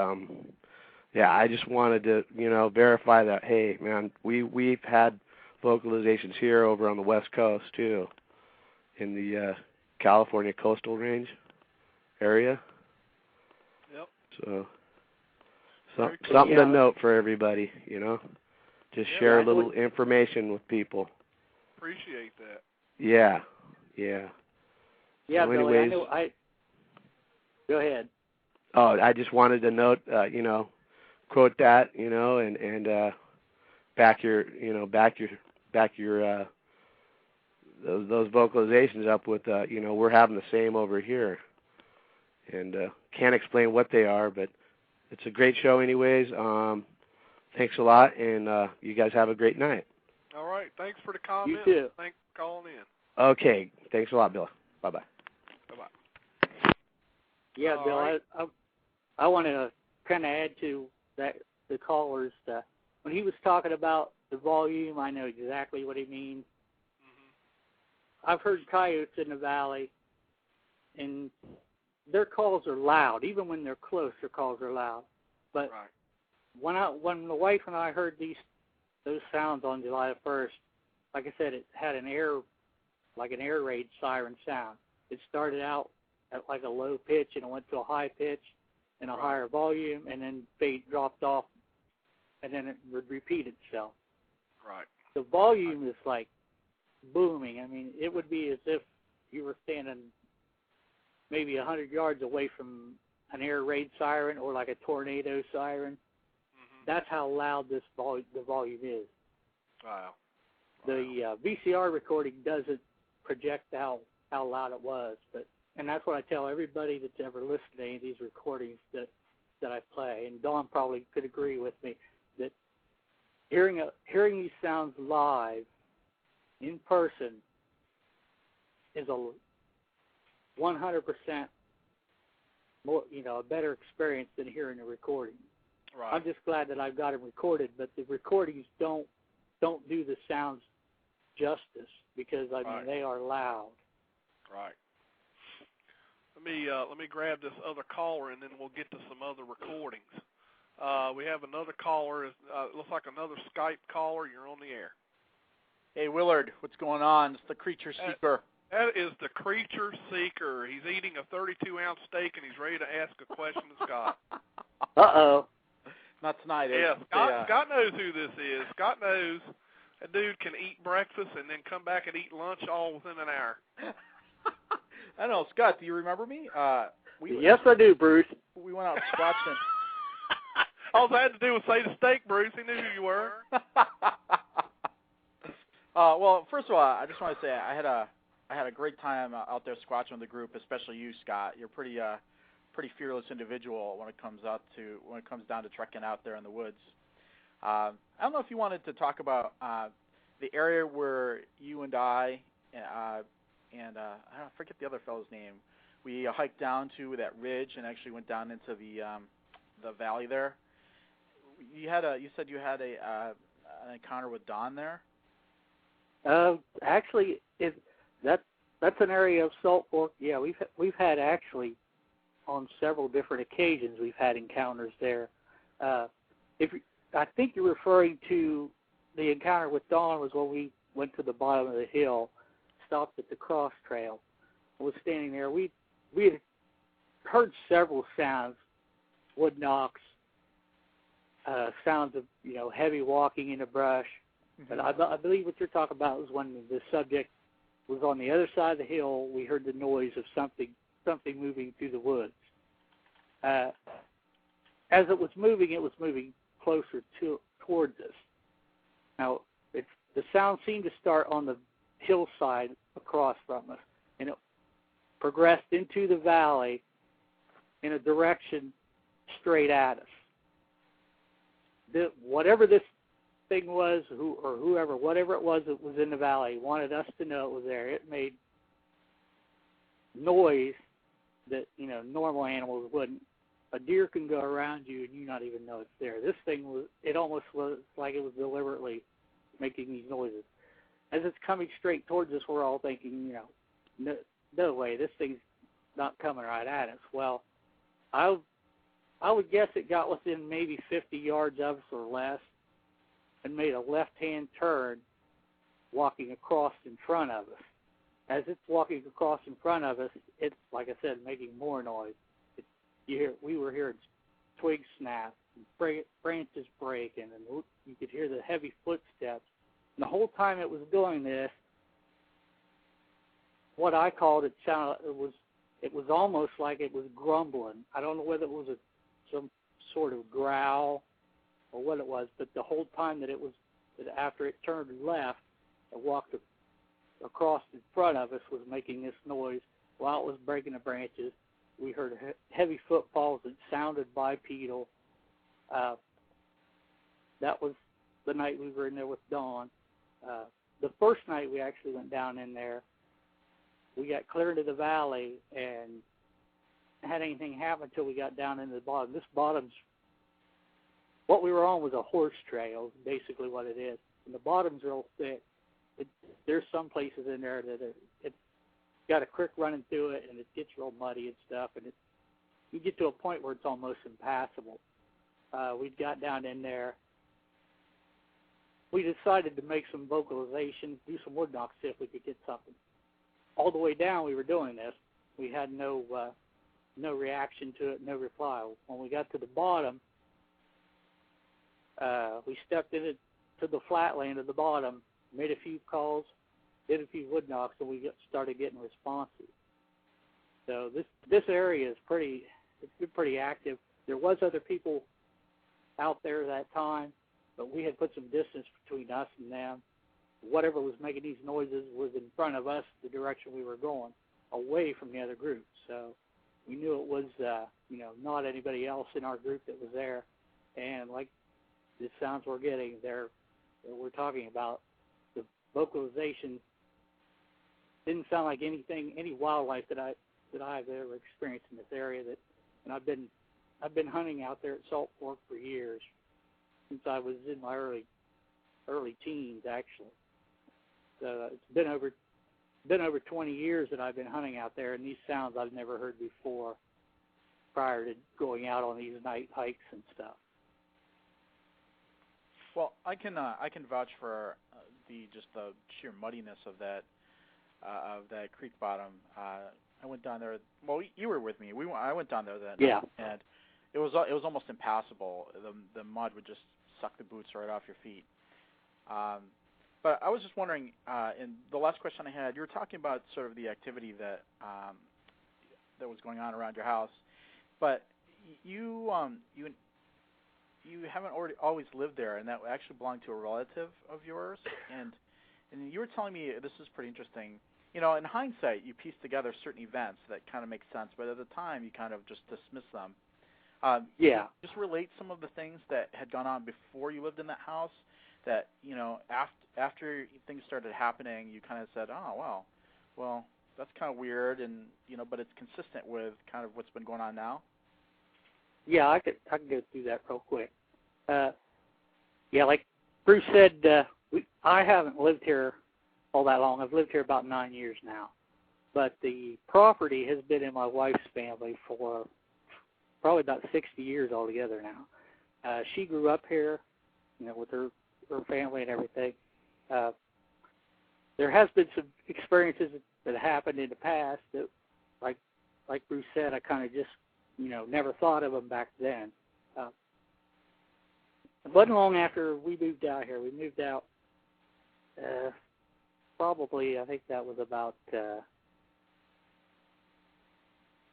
K: yeah, I just wanted to verify that. Hey, man, we've had vocalizations here over on the West Coast too, in the California coastal range area.
C: Yep.
K: So
C: Very cool.
K: something to note for everybody, just
C: Yeah,
K: share a little information with people.
C: Appreciate that.
K: Yeah.
E: Yeah,
K: So
E: Billy,
K: anyways,
E: go ahead.
K: Oh, I just wanted to note, quote that, and back your those vocalizations up with, we're having the same over here, and can't explain what they are, but it's a great show, anyways. Thanks a lot, and you guys have a great night.
C: All right, thanks for the comment.
E: You too.
C: Thanks for calling in.
K: Okay, thanks a lot, Bill. Bye-bye.
C: Bye-bye.
E: Yeah,
C: All
E: Bill,
C: right.
E: I wanted to kind of add to that the callers. When he was talking about the volume, I know exactly what he means.
C: Mm-hmm.
E: I've heard coyotes in the valley, and their calls are loud. Even when they're close, their calls are loud. But
C: Right.
E: when the wife and I heard those sounds on July 1st, like I said, it had an air raid siren sound. It started out at like a low pitch and it went to a high pitch and a higher volume, and then dropped off, and then it would repeat itself.
C: Right.
E: The volume is like booming. I mean, it would be as if you were standing maybe 100 yards away from an air raid siren or like a tornado siren.
C: Mm-hmm.
E: That's how loud the volume is.
C: Wow.
E: The VCR recording doesn't project how loud it was, and that's what I tell everybody that's ever listened to any of these recordings that I play. And Dawn probably could agree with me that hearing these sounds live in person is a 100% more, a better experience than hearing a recording.
C: Right.
E: I'm just glad that I've got them recorded, but the recordings don't do the sounds justice because I mean they are loud.
C: Right. Let me grab this other caller, and then we'll get to some other recordings. We have another caller. Looks like another Skype caller. You're on the air.
L: Hey, Willard, what's going on? It's the Creature Seeker.
C: That is the Creature Seeker. He's eating a 32-ounce steak, and he's ready to ask a question to Scott.
E: Uh-oh.
L: Not tonight.
C: Yeah, Scott knows who this is. Scott knows a dude can eat breakfast and then come back and eat lunch all within an hour.
L: I don't know, Scott, do you remember me?
E: Yes, I do, Bruce.
L: We went out squatching.
C: All I had to do was say the steak, Bruce. He knew who you were.
L: Well, first of all, I just want to say I had a great time out there squatching with the group, especially you, Scott. You're pretty fearless individual when it comes down to trekking out there in the woods. I don't know if you wanted to talk about the area where you and I and I forget the other fellow's name. We hiked down to that ridge and actually went down into the valley there. You said you had an encounter with Don there.
E: Actually, that's an area of Salt Fork. Yeah, we've had actually on several different occasions we've had encounters there. I think you're referring to the encounter with Don was when we went to the bottom of the hill, stopped at the cross trail, was standing there. We had heard several sounds, wood knocks, sounds of heavy walking in the brush.
L: Mm-hmm.
E: But I believe what you're talking about was when the subject was on the other side of the hill. We heard the noise of something moving through the woods. As it was moving closer towards us. Now, the sound seemed to start on the hillside across from us, and it progressed into the valley in a direction straight at us. Whatever this thing was, whatever it was that was in the valley, wanted us to know it was there. It made noise that normal animals wouldn't. a deer can go around you and you not even know it's there. This thing it almost was like it was deliberately making these noises. As it's coming straight towards us, we're all thinking, no way, this thing's not coming right at us. Well, I would guess it got within maybe 50 yards of us or less and made a left-hand turn walking across in front of us. As it's walking across in front of us, it's, like I said, making more noise. We were hearing twigs snap, and branches breaking, and you could hear the heavy footsteps. And the whole time it was doing this, what I called it was almost like it was grumbling. I don't know whether it was some sort of growl or what it was, but the whole time that after it turned left and walked across in front of us was making this noise while it was breaking the branches. We heard heavy footfalls that sounded bipedal. That was the night we were in there with Dawn. The first night we actually went down in there, we got clear into the valley and had anything happen until we got down into the bottom. This bottom's, what we were on was a horse trail, basically what it is. And the bottom's real thick. There's some places in there that it's got a creek running through it, and it gets real muddy and stuff, and you get to a point where it's almost impassable. We'd got down in there. We decided to make some vocalization, do some wood knocks, see if we could get something. All the way down we were doing this. We had no reaction to it, no reply. When we got to the bottom, we stepped in it to the flatland at the bottom, made a few calls, did a few wood knocks, and we started getting responses. So this area is it's been pretty active. There was other people out there that time, but we had put some distance between us and them. Whatever was making these noises was in front of us, the direction we were going, away from the other group. So we knew it was, not anybody else in our group that was there. And like the sounds we're getting there, we're talking about, the vocalization didn't sound like any wildlife that I've ever experienced in this area. And I've been hunting out there at Salt Fork for years, since I was in my early teens, actually. So it's been over 20 years that I've been hunting out there, and these sounds I've never heard before prior to going out on these night hikes and stuff.
L: Well, I can vouch for the sheer muddiness of that creek bottom. I went down there. Well, you were with me. I went down there that night, and it was almost impassable. The mud would just suck the boots right off your feet. But I was just wondering, in the last question I had, you were talking about sort of the activity that was going on around your house, but you haven't always lived there, and that actually belonged to a relative of yours. And you were telling me, this is pretty interesting. In hindsight, you piece together certain events that kind of make sense, but at the time, you kind of just dismiss them. Just relate some of the things that had gone on before you lived in that house that, after things started happening, you kind of said, oh, well, that's kind of weird, and, but it's consistent with kind of what's been going on now.
E: Yeah, I could go through that real quick. Like Bruce said, I haven't lived here all that long. I've lived here about 9 years now. But the property has been in my wife's family for probably about 60 years altogether now. She grew up here, with her family and everything. There has been some experiences that happened in the past that, like Bruce said, I kind of just, never thought of them back then. It wasn't long after we moved out here. We moved out probably, I think that was about,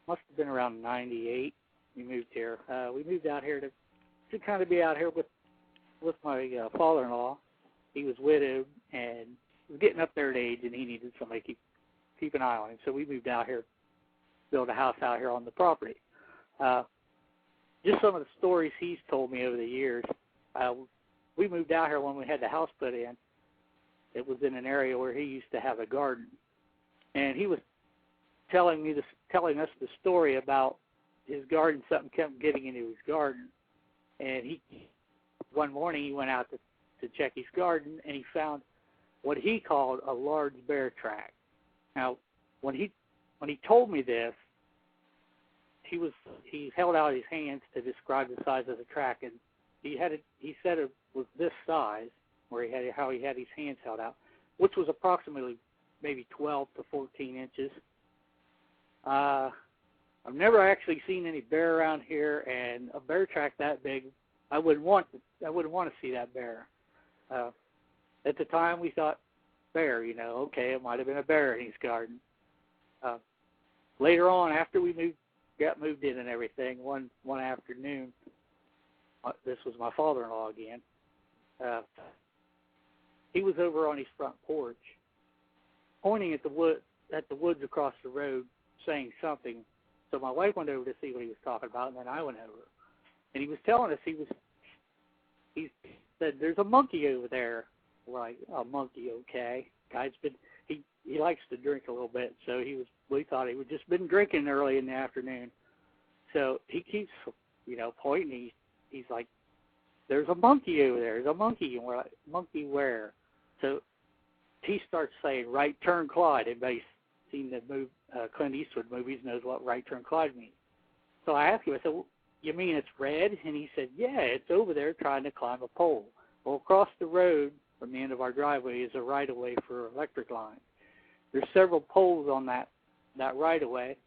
E: must have been around 98 we moved here. We moved out here to kind of be out here with my father-in-law. He was widowed and was getting up there in age, and he needed somebody to keep an eye on him. So we moved out here, built a house out here on the property. Just some of the stories he's told me over the years. We moved out here when we had the house put in. It was in an area where he used to have a garden, and he was telling us the story about his garden, something kept getting into his garden, and one morning he went out to check his garden, and he found what he called a large bear track. Now, when he told me this, he held out his hands to describe the size of the track, and he said it was this size, where how he had his hands held out, which was approximately maybe 12 to 14 inches. I've never actually seen any bear around here, and a bear track that big, I wouldn't want to see that bear. At the time, we thought bear, okay, it might have been a bear in his garden. Later on, after we got moved in and everything, one afternoon, this was my father-in-law again. He was over on his front porch, pointing at the woods across the road, saying something. So my wife went over to see what he was talking about, and then I went over. And he was telling us he said, "There's a monkey over there." We're like, "A monkey, okay." Guy's been he likes to drink a little bit, so we thought he had just been drinking early in the afternoon. So he keeps, pointing. He's like, "There's a monkey over there. There's a monkey." And we're like, "Monkey where?" So he starts saying, "Right Turn Clyde." Everybody's seen the Clint Eastwood movies, knows what Right Turn Clyde means. So I asked him, I said, "Well, you mean it's red?" And he said, "Yeah, it's over there trying to climb a pole." Well, across the road from the end of our driveway is a right-of-way for electric lines. There's several poles on that right-of-way.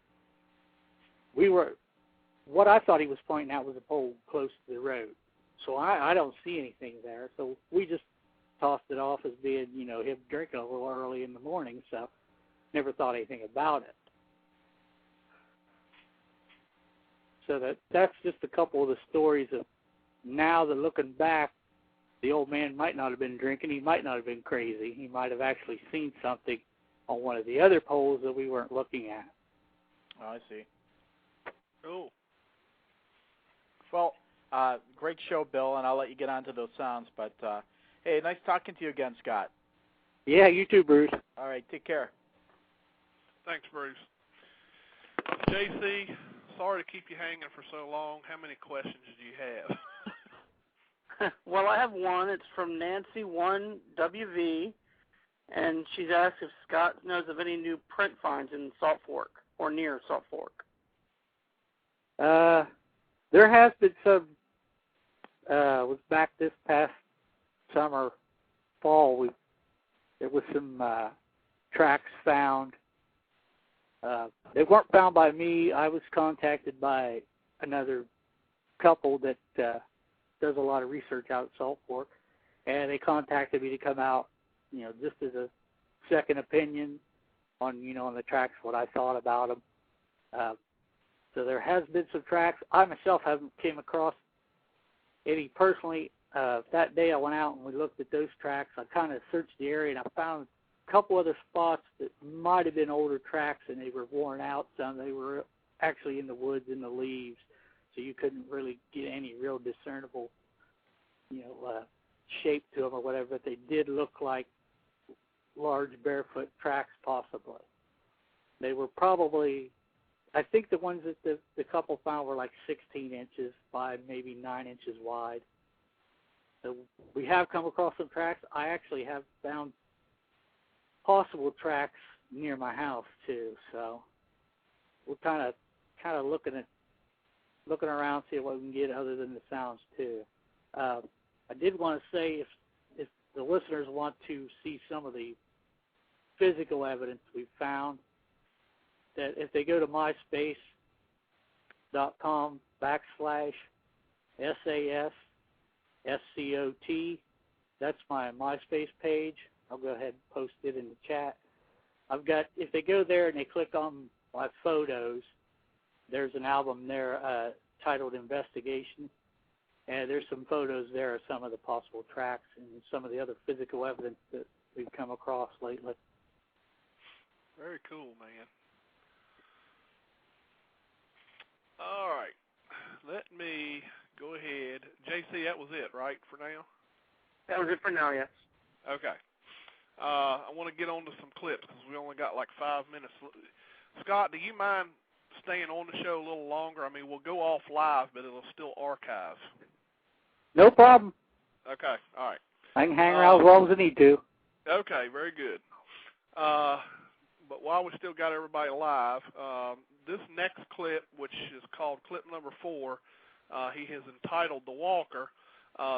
E: What I thought he was pointing out was a pole close to the road. So I don't see anything there. So we just tossed it off as being, him drinking a little early in the morning, so never thought anything about it. So that's just a couple of the stories of now that looking back, the old man might not have been drinking. He might not have been crazy. He might have actually seen something on one of the other poles that we weren't looking at.
L: Oh, I see.
C: Cool.
L: Well, great show, Bill, and I'll let you get on to those sounds. But, hey, nice talking to you again, Scott.
E: Yeah, you too, Bruce.
L: All right, take care.
C: Thanks, Bruce. JC, sorry to keep you hanging for so long. How many questions do you have?
D: Well, I have one. It's from Nancy1WV, and she's asked if Scott knows of any new print finds in Salt Fork or near Salt Fork.
E: There has been some. Was back this past summer, fall. There was some tracks found. They weren't found by me. I was contacted by another couple that does a lot of research out at Salt Fork, and they contacted me to come out, just as a second opinion on, on the tracks, what I thought about them. So there has been some tracks. I myself haven't came across any personally. That day I went out and we looked at those tracks. I kind of searched the area and I found a couple other spots that might have been older tracks and they were worn out. Some they were actually in the woods in the leaves, so you couldn't really get any real discernible, shape to them or whatever. But they did look like large barefoot tracks, possibly. They were probably, I think the ones that the couple found were like 16 inches by maybe 9 inches wide. So we have come across some tracks. I actually have found possible tracks near my house too. So we're kind of looking around, see what we can get other than the sounds too. I did want to say if the listeners want to see some of the physical evidence we've found, that if they go to myspace.com/SASSCOT, that's my MySpace page. I'll go ahead and post it in the chat. If they go there and they click on my photos, there's an album there titled Investigation, and there's some photos there of some of the possible tracks and some of the other physical evidence that we've come across lately.
C: Very cool, man. All right. Let me go ahead. JC, that was it, right, for now?
D: That was it for now, yes.
C: Okay. I want to get on to some clips because we only got like 5 minutes. Scott, do you mind staying on the show a little longer? I mean, we'll go off live, but it'll still archive.
E: No problem.
C: Okay, all right.
E: I can hang around as long as I need to.
C: Okay, very good. But while we still got everybody live, this next clip, which is called clip number 4, he has entitled The Walker.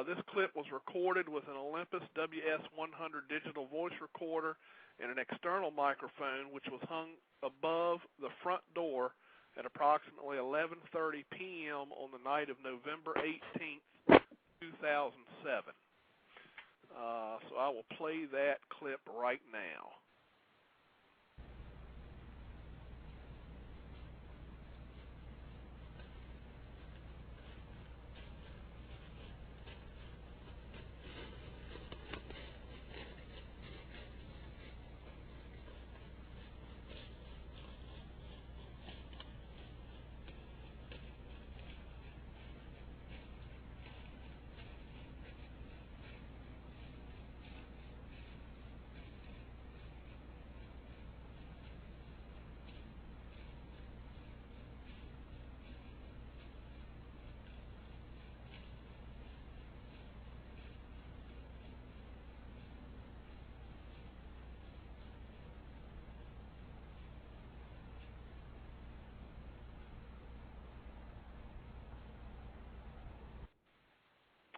C: This clip was recorded with an Olympus WS-100 digital voice recorder and an external microphone, which was hung above the front door at approximately 11:30 p.m. on the night of November 18th, 2007. So I will play that clip right now.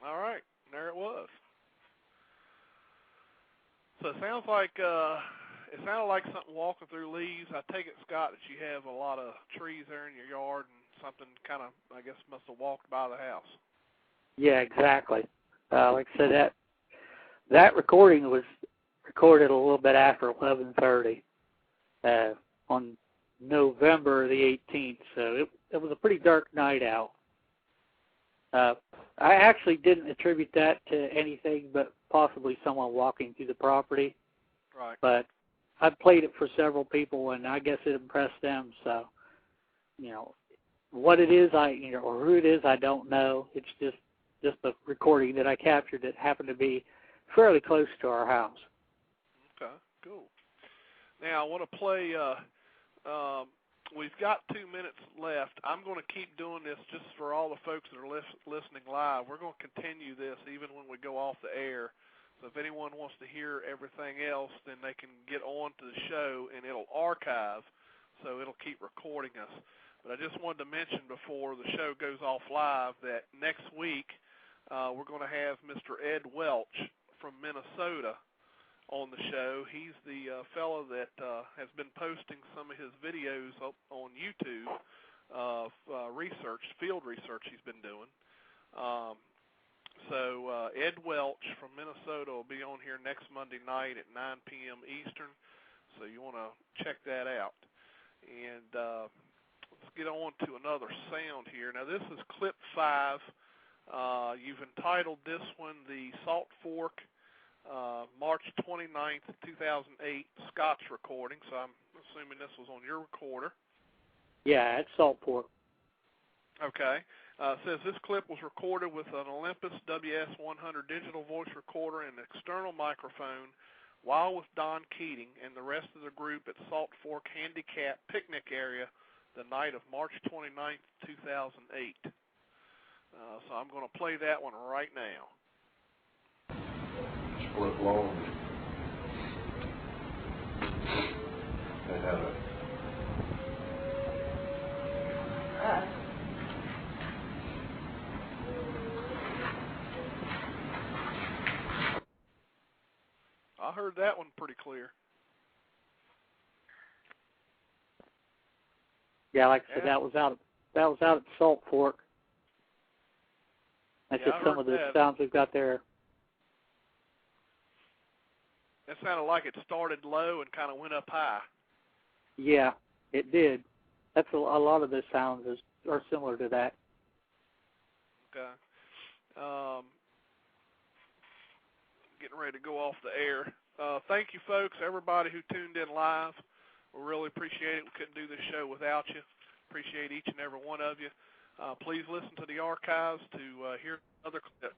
C: All right, there it was. So it sounds like it sounded like something walking through leaves. I take it, Scott, that you have a lot of trees there in your yard, and something kind of, I guess, must have walked by the house.
E: Yeah, exactly. Like I said, that recording was recorded a little bit after 11:30 on November the 18th. So it was a pretty dark night out. I actually didn't attribute that to anything but possibly someone walking through the property.
C: Right.
E: But I played it for several people, and I guess it impressed them. So, what it is, or who it is, I don't know. It's just a recording that I captured that happened to be fairly close to our house.
C: Okay, cool. Now I want to play. We've got 2 minutes left. I'm going to keep doing this just for all the folks that are listening live. We're going to continue this even when we go off the air. So if anyone wants to hear everything else, then they can get on to the show, and it'll archive, so it'll keep recording us. But I just wanted to mention before the show goes off live that next week we're going to have Mr. Ed Welch from Minnesota on the show. He's the fellow that has been posting some of his videos up on YouTube of field research he's been doing. So Ed Welch from Minnesota will be on here next Monday night at 9 p.m. Eastern, so you want to check that out. And let's get on to another sound here. Now this is clip 5. You've entitled this one the Salt Fork March 29th, 2008 Scott's recording, so I'm assuming this was on your recorder.
E: Yeah, it's Salt Fork.
C: Okay. It says this clip was recorded with an Olympus WS-100 digital voice recorder and an external microphone while with Don Keating and the rest of the group at Salt Fork Handicap Picnic Area the night of March 29th, 2008. So I'm going to play that one right now.
B: Split low. They had it.
C: I heard that one pretty clear.
E: Yeah, like I said, that was out at Salt Fork. That's just some of the sounds we've got there.
C: That sounded like it started low and kind of went up high.
E: Yeah, it did. That's a lot of the sounds are similar to that.
C: Okay. Getting ready to go off the air. Thank you, folks, everybody who tuned in live. We really appreciate it. We couldn't do this show without you. Appreciate each and every one of you. Please listen to the archives to hear other clips.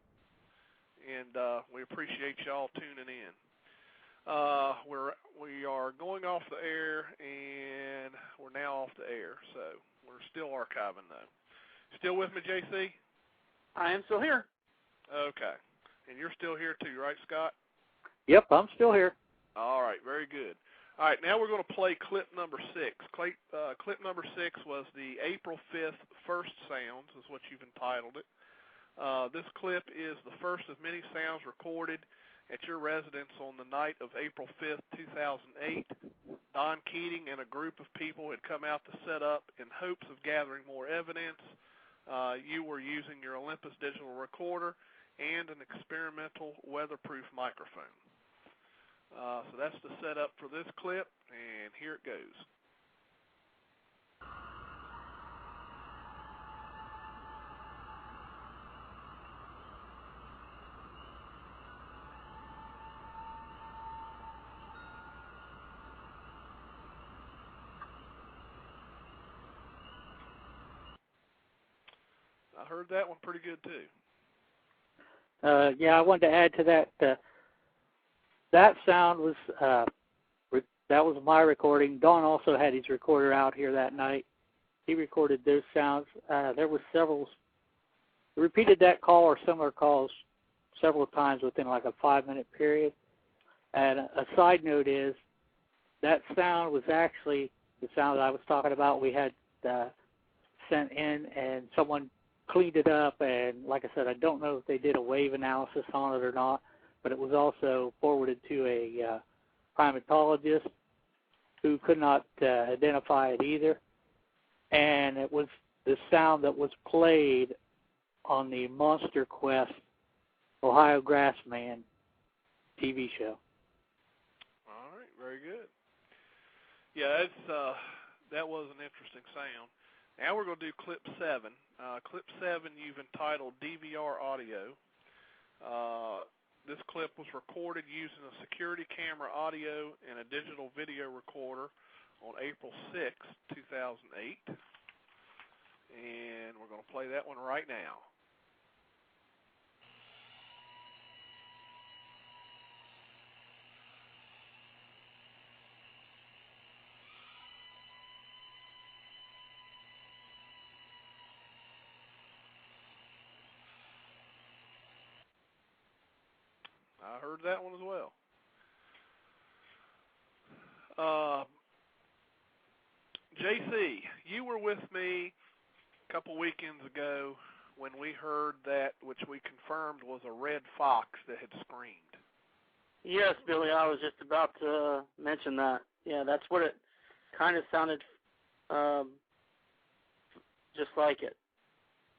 C: And we appreciate y'all tuning in. We are going off the air, and we're now off the air. So Still archiving, though. Still with me, JC?
D: I am still here.
C: Okay. And you're still here, too, right, Scott?
E: Yep, I'm still here.
C: All right, very good. All right, now we're going to play clip number 6. Clip number 6 was the April 5th First Sounds, is what you've entitled it. This clip is the first of many sounds recorded at your residence on the night of April 5th, 2008. Don Keating and a group of people had come out to set up in hopes of gathering more evidence. You were using your Olympus digital recorder and an experimental weatherproof microphone. So that's the setup for this clip, and here it goes. I heard that one pretty good, too.
E: Yeah, I wanted to add to that. That sound was that was my recording. Don also had his recorder out here that night. He recorded those sounds. There were several. He repeated that call or similar calls several times within like a 5-minute period. And a side note is that sound was actually the sound that I was talking about. We had sent in, and someone cleaned it up. And like I said, I don't know if they did a wave analysis on it or not, but it was also forwarded to a primatologist who could not identify it either. And it was the sound that was played on the Monster Quest Ohio Grassman TV show.
C: All right, very good. Yeah, that was an interesting sound. Now we're going to do clip 7. Clip 7 you've entitled DVR Audio. This clip was recorded using a security camera audio and a digital video recorder on April 6, 2008. And we're going to play that one right now. I heard that one as well. JC, you were with me a couple weekends ago when we heard that, which we confirmed was a red fox that had screamed.
D: Yes, Billy, I was just about to mention that. Yeah, that's what it kind of sounded just like it.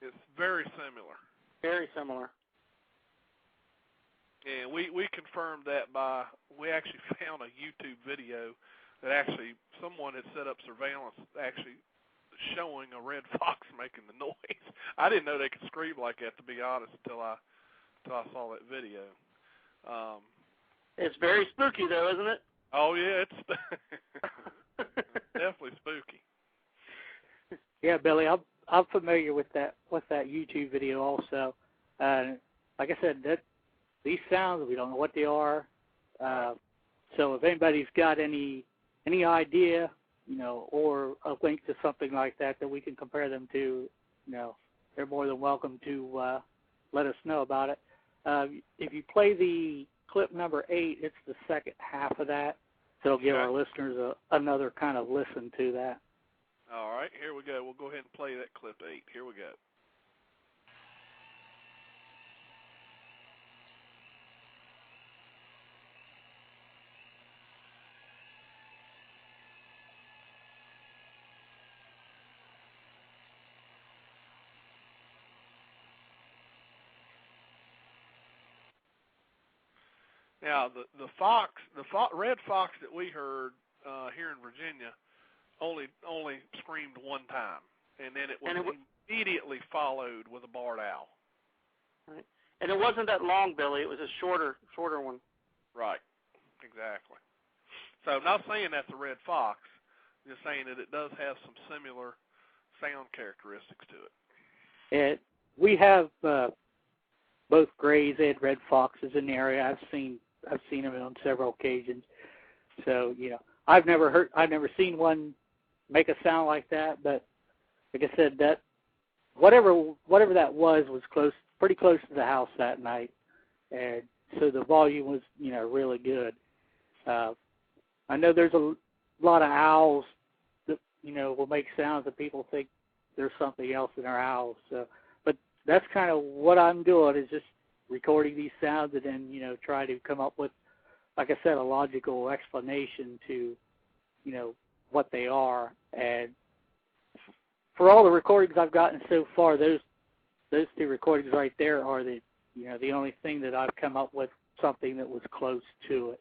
C: It's very similar.
D: Very similar.
C: And we confirmed that we actually found a YouTube video that actually someone had set up surveillance actually showing a red fox making the noise. I didn't know they could scream like that, to be honest, until I saw that video.
D: It's very spooky, though, isn't it?
C: Oh, yeah, it's definitely spooky.
E: Yeah, Billy, I'm familiar with that YouTube video also. Like I said, these sounds, we don't know what they are. So if anybody's got any idea, or a link to something like that we can compare them to, they're more than welcome to let us know about it. If you play the clip number 8, it's the second half of that, so it'll give our listeners another kind of listen to that.
C: All right, here we go. We'll go ahead and play that clip 8. Here we go. Now, the red fox that we heard here in Virginia only screamed one time, and then it was immediately followed with a barred owl.
D: Right. And it wasn't that long, Billy. It was a shorter one. Right.
C: Exactly. So I'm not saying that's a red fox. I'm just saying that it does have some similar sound characteristics to it.
E: We have both grays and red foxes in the area. I've seen them on several occasions. So I've never seen one make a sound like that, but like I said, that whatever that was pretty close to the house that night, and so the volume was, really good. I know there's a lot of owls that, will make sounds that people think there's something else in our owls. So, but that's kind of what I'm doing, is just recording these sounds and then, try to come up with, like I said, a logical explanation to, what they are. And for all the recordings I've gotten so far, those two recordings right there are the only thing that I've come up with something that was close to it,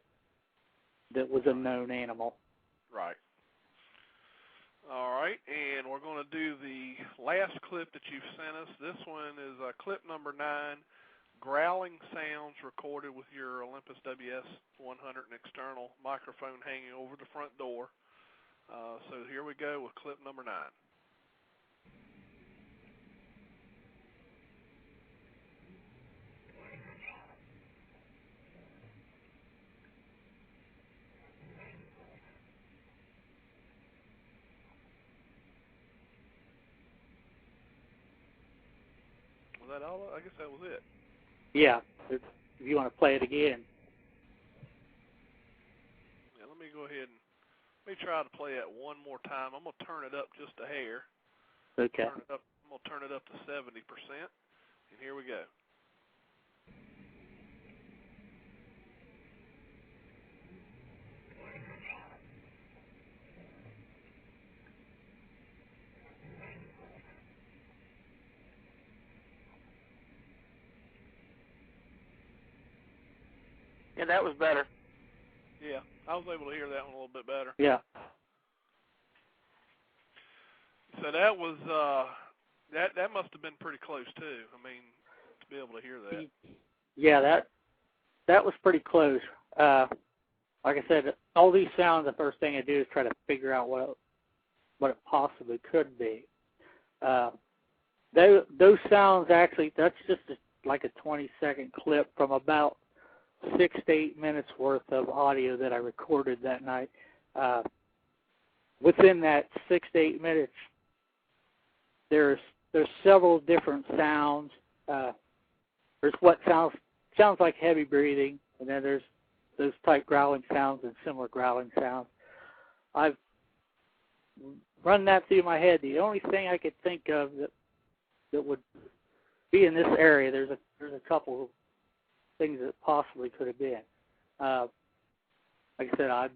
E: that was a known animal.
C: Right. All right, and we're going to do the last clip that you've sent us. This one is clip number 9, growling sounds recorded with your Olympus WS-100 and external microphone hanging over the front door. So here we go with clip number 9. Was that all? I guess that was it.
E: Yeah, if you want to play it again.
C: Yeah, let me go ahead and let me try to play it one more time. I'm going to turn it up just a hair.
E: Okay.
C: I'm going to turn it up to 70%, and here we go.
D: Yeah, that was better.
C: Yeah, I was able to hear that one a little bit better.
E: Yeah.
C: So that was that must have been pretty close too. I mean, to be able to hear that.
E: Yeah, that was pretty close. Like I said, all these sounds, the first thing I do is try to figure out what it possibly could be. Those sounds actually, that's just like a 20-second clip from about 6 to 8 minutes worth of audio that I recorded that night. Within that 6 to 8 minutes, there's several different sounds. There's what sounds like heavy breathing, and then there's those type growling sounds and similar growling sounds. I've run that through my head. The only thing I could think of that would be in this area, there's a couple of things that possibly could have been. Like I said, I've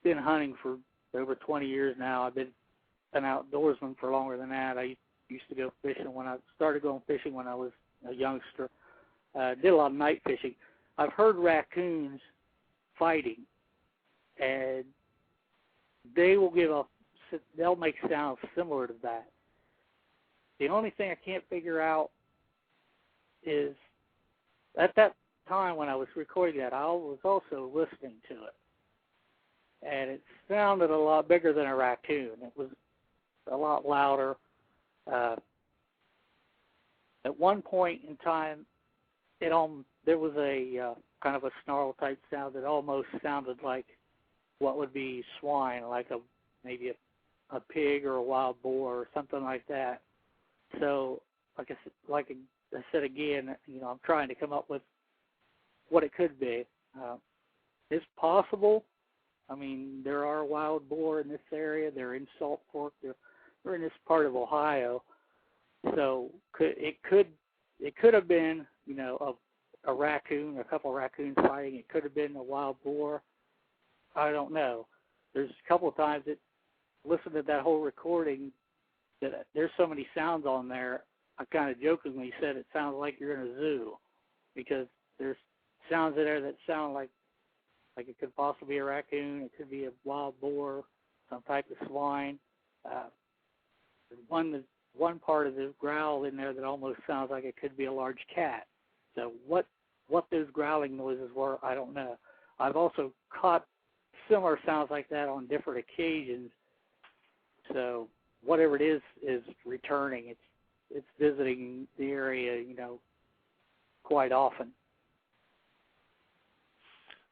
E: been hunting for over 20 years now. I've been an outdoorsman for longer than that. I used to go fishing when I started going fishing when I was a youngster. Did a lot of night fishing. I've heard raccoons fighting, and they'll make sounds similar to that. The only thing I can't figure out is, at that time when I was recording that, I was also listening to it, and it sounded a lot bigger than a raccoon. It was a lot louder. At one point in time, there was a kind of a snarl type sound that almost sounded like what would be swine, like maybe a pig or a wild boar or something like that. So, like I said again, I'm trying to come up with what it could be. It's possible. I mean, there are wild boar in this area. They're in Salt Fork. They're in this part of Ohio. So it could have been, a raccoon, a couple of raccoons fighting. It could have been a wild boar. I don't know. There's a couple of times that listened to that whole recording that there's so many sounds on there. I kind of jokingly said it sounds like you're in a zoo, because there's sounds in there that sound like it could possibly be a raccoon. It could be a wild boar, some type of swine. There's one part of the growl in there that almost sounds like it could be a large cat. So what those growling noises were, I don't know. I've also caught similar sounds like that on different occasions. So whatever it is returning. It's visiting the area, quite often.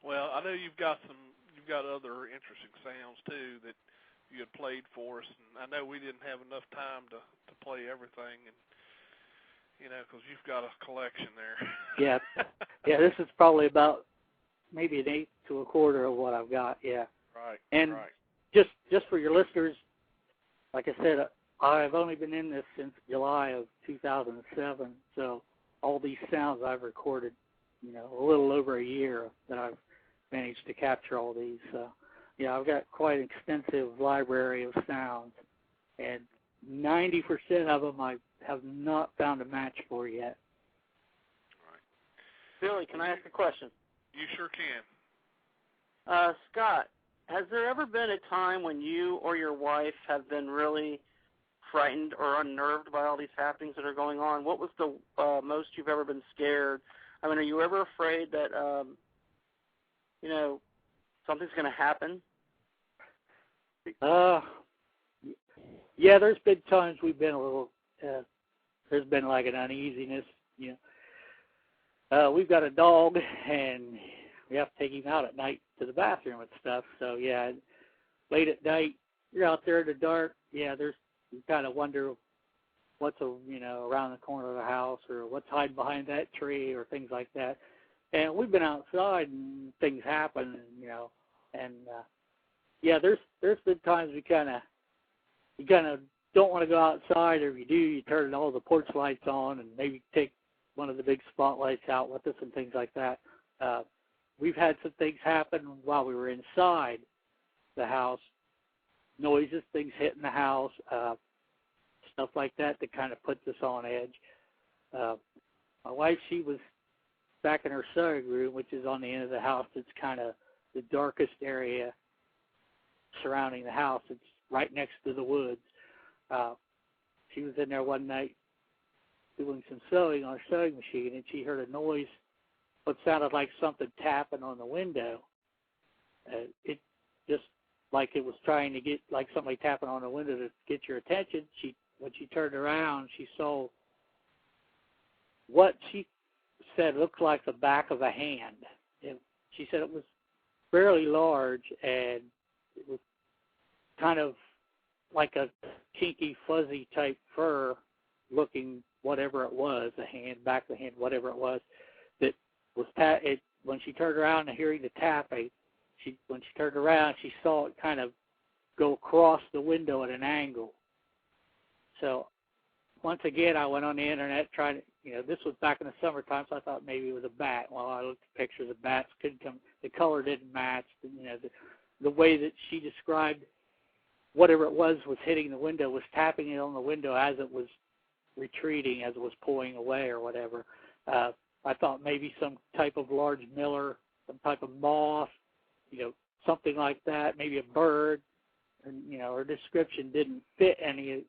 C: Well, I know you've got other interesting sounds too that you had played for us. And I know we didn't have enough time to play everything, and because you've got a collection there.
E: Yeah, this is probably about maybe an eighth to a quarter of what I've got. Yeah.
C: Right.
E: And
C: right.
E: just for your listeners, like I said, I've only been in this since July of 2007, so all these sounds I've recorded, a little over a year that I've managed to capture all these. So, I've got quite an extensive library of sounds, and 90% of them I have not found a match for yet.
C: Right.
D: Billy, can I ask a question?
C: You sure can.
D: Scott, has there ever been a time when you or your wife have been really frightened or unnerved by all these happenings that are going on? What was the most you've ever been scared? I mean, are you ever afraid that, something's going to happen?
E: Yeah, there's been times we've been a little, there's been like an uneasiness, we've got a dog, and we have to take him out at night to the bathroom and stuff. So, yeah, late at night, you're out there in the dark. Yeah, you kind of wonder what's, around the corner of the house or what's hiding behind that tree or things like that. And we've been outside and things happen, there's been times you kind of don't want to go outside, or if you do, you turn all the porch lights on and maybe take one of the big spotlights out with us and things like that. We've had some things happen while we were inside the house, noises, things hitting the house, stuff like that kind of puts us on edge. My wife, she was back in her sewing room, which is on the end of the house. It's kind of the darkest area surrounding the house. It's right next to the woods. She was in there one night doing some sewing on a sewing machine, and she heard a noise, what sounded like something tapping on the window. It just like it was trying to get, like somebody tapping on the window to get your attention. When she turned around, she saw what she said looked like the back of a hand. She said it was fairly large, and it was kind of like a kinky, fuzzy type fur looking whatever it was, a hand, back of the hand, whatever it was, that was when she turned around and hearing the tapping, when she turned around, she saw it kind of go across the window at an angle. So once again, I went on the internet trying to, this was back in the summertime, so I thought maybe it was a bat. Well, I looked at pictures of bats, couldn't come, the color didn't match, the way that she described whatever it was hitting the window, was tapping it on the window as it was retreating, as it was pulling away or whatever. I thought maybe some type of large miller, some type of moth, something like that, maybe a bird. And, her description didn't fit any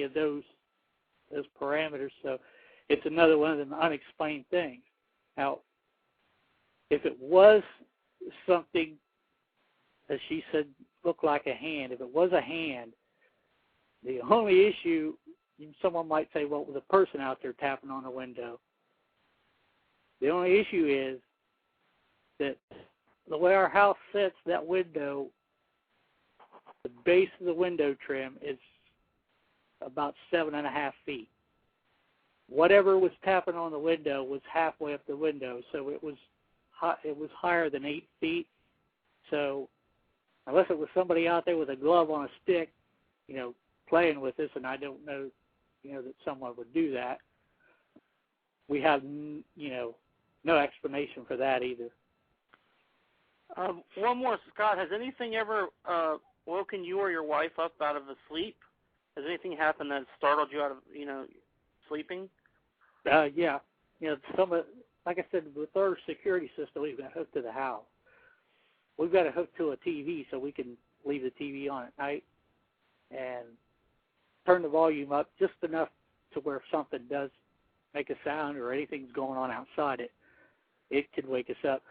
E: of those parameters. So it's another one of the unexplained things. Now, if it was something, as she said, looked like a hand, if it was a hand, the only issue, someone might say, well, it was a person out there tapping on the window. The only issue is that the way our house sits, that window, the base of the window trim is about 7.5 feet. Whatever was tapping on the window was halfway up the window, so it was higher than 8 feet. So unless it was somebody out there with a glove on a stick, playing with this, and I don't know, that someone would do that. We have, no explanation for that either.
D: One more, Scott. Has anything ever woken you or your wife up out of a sleep? Has anything happened that startled you out of, sleeping?
E: Yeah. Like I said, with our security system, we've got hooked to the house. We've got it hooked to a TV, so we can leave the TV on at night and turn the volume up just enough to where if something does make a sound or anything's going on outside it could wake us up.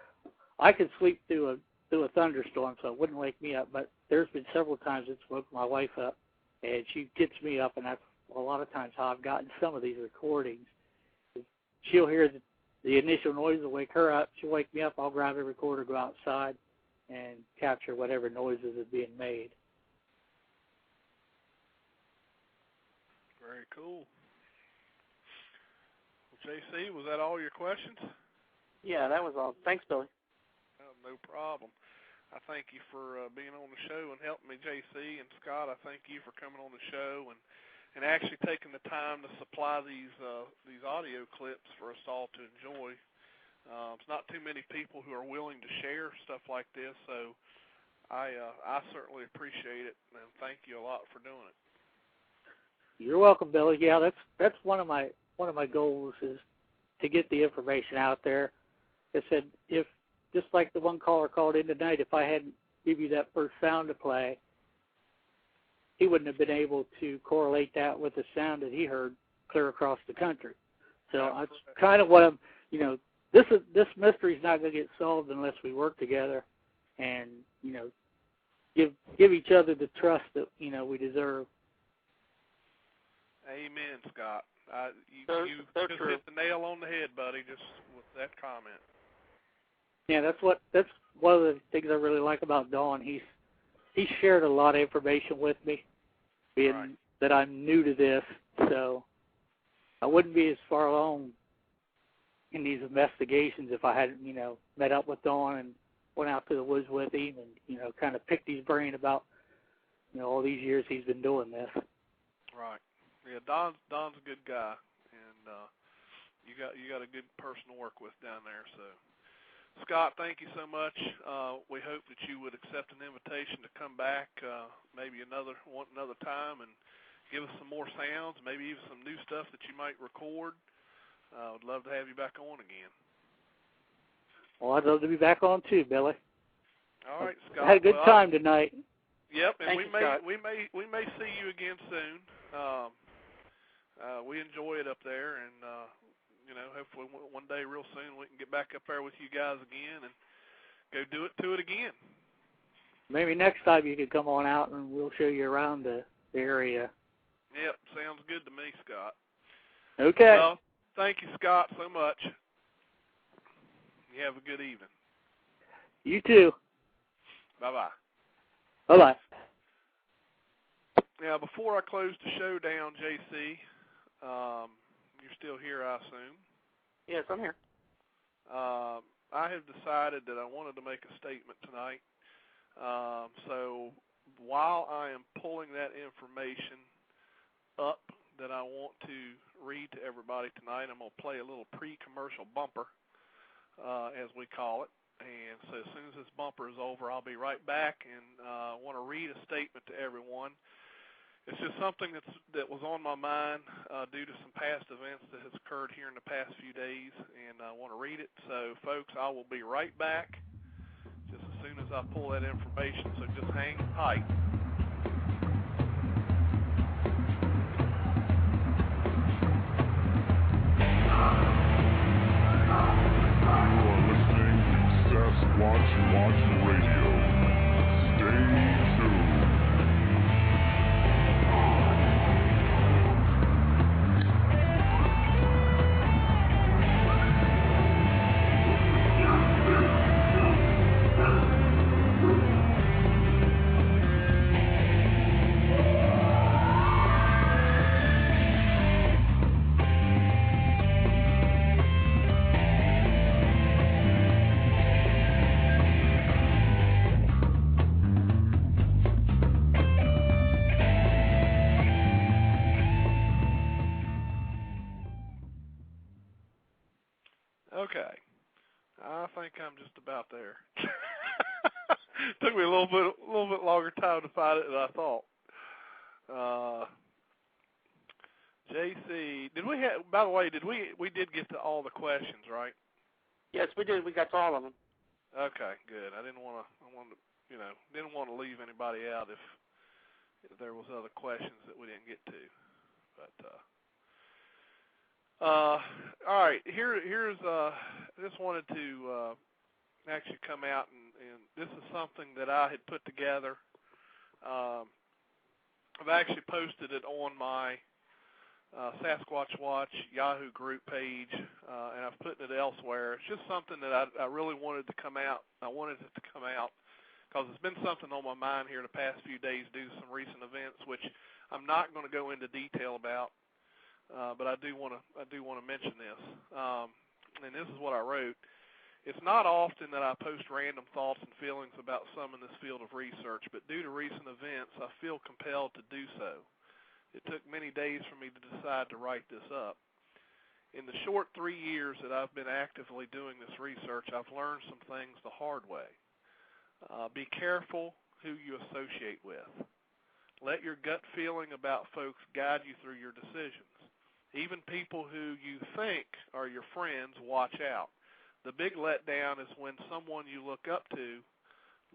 E: I could sleep through a thunderstorm, so it wouldn't wake me up, but there's been several times it's woke my wife up, and she gets me up, and that's a lot of times how I've gotten some of these recordings. She'll hear the initial noise will wake her up. She'll wake me up. I'll grab a recorder, go outside, and capture whatever noises are being made.
C: Very cool. Well, JC, was that all your questions?
D: Yeah, that was all. Thanks, Billy.
C: No problem. I thank you for being on the show and helping me, JC, and Scott, I thank you for coming on the show and actually taking the time to supply these audio clips for us all to enjoy. It's not too many people who are willing to share stuff like this, so I certainly appreciate it, and thank you a lot for doing it.
E: You're welcome, Billy. Yeah, that's one of my goals is to get the information out there. I said, if just like the one caller called in tonight, if I hadn't give you that first sound to play, he wouldn't have been able to correlate that with the sound that he heard clear across the country. So that's kind of what I'm, this mystery's not going to get solved unless we work together and, give each other the trust that, we deserve.
C: Amen, Scott. You just
D: true.
C: hit the nail on the head, buddy, just with that comment.
E: Yeah, that's one of the things I really like about Don. He shared a lot of information with me, being that I'm new to this, so I wouldn't be as far along in these investigations if I hadn't, met up with Don and went out to the woods with him and, kind of picked his brain about, all these years he's been doing this.
C: Right. Yeah, Don's a good guy, and you got a good person to work with down there, so. Scott, thank you so much. We hope that you would accept an invitation to come back maybe another time and give us some more sounds, maybe even some new stuff that you might record. Would love to have you back on again.
E: Well, I'd love to be back on too, Billy.
C: All right, Scott.
E: I had a good time tonight.
C: Yep, and
D: Thank you, Scott.
C: we may see you again soon. We enjoy it up there, and hopefully one day real soon we can get back up there with you guys again and go do it again.
E: Maybe next time you could come on out and we'll show you around the area.
C: Yep, sounds good to me, Scott.
E: Okay.
C: Well, thank you, Scott, so much. You have a good evening.
E: You too.
C: Bye-bye.
E: Bye-bye.
C: Now, before I close the show down, JC, you're still here, I assume.
D: Yes, I'm here.
C: I have decided that I wanted to make a statement tonight. So while I am pulling that information up that I want to read to everybody tonight, I'm going to play a little pre-commercial bumper, as we call it. And so as soon as this bumper is over, I'll be right back, and I want to read a statement to everyone. It's just something that was on my mind due to some past events that has occurred here in the past few days, and I want to read it. So, folks, I will be right back just as soon as I pull that information, so just hang tight.
M: You are listening to Sasquatch Watch Radio. Stay tuned.
C: Okay. I think I'm just about there. Took me a little bit longer time to find it than I thought. JC, by the way, we did get to all the questions, right?
D: Yes, we did. We got to all of them.
C: Okay, good. I didn't want to leave anybody out if there was other questions that we didn't get to. But all right, here's I just wanted to actually come out and this is something that I had put together. I've actually posted it on my Sasquatch Watch Yahoo group page, and I've put it elsewhere. It's just something that I really wanted to come out. I wanted it to come out because it's been something on my mind here the past few days due to some recent events, which I'm not going to go into detail about, but I do want to mention this. And this is what I wrote. It's not often that I post random thoughts and feelings about some in this field of research, but due to recent events, I feel compelled to do so. It took many days for me to decide to write this up. In the short 3 years that I've been actively doing this research, I've learned some things the hard way. Be careful who you associate with. Let your gut feeling about folks guide you through your decisions. Even people who you think are your friends, watch out. The big letdown is when someone you look up to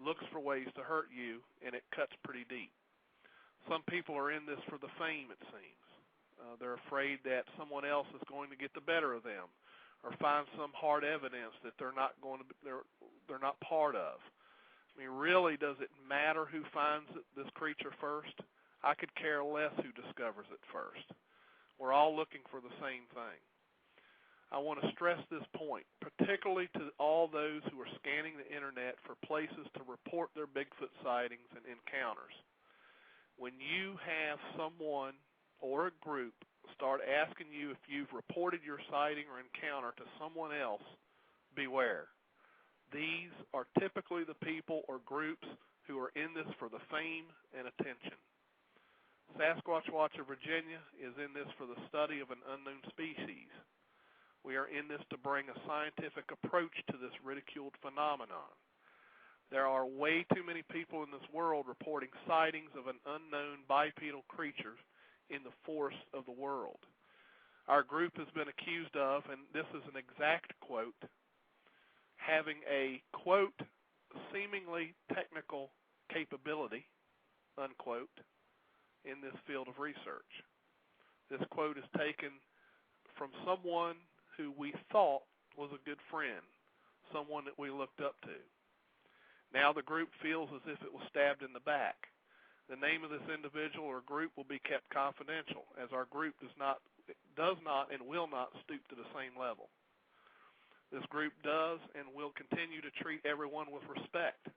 C: looks for ways to hurt you, and it cuts pretty deep. Some people are in this for the fame, it seems. They're afraid that someone else is going to get the better of them, or find some hard evidence that they're not part of. I mean, really, does it matter who finds this creature first? I could care less who discovers it first. We're all looking for the same thing. I want to stress this point, particularly to all those who are scanning the internet for places to report their Bigfoot sightings and encounters. When you have someone or a group start asking you if you've reported your sighting or encounter to someone else, beware. These are typically the people or groups who are in this for the fame and attention. Sasquatch Watcher Virginia is in this for the study of an unknown species. We are in this to bring a scientific approach to this ridiculed phenomenon. There are way too many people in this world reporting sightings of an unknown bipedal creature in the forests of the world. Our group has been accused of, and this is an exact quote, having a, quote, seemingly technical capability, unquote, in this field of research. This quote is taken from someone who we thought was a good friend, someone that we looked up to. Now the group feels as if it was stabbed in the back. The name of this individual or group will be kept confidential, as our group does not and will not stoop to the same level. This group does and will continue to treat everyone with respect.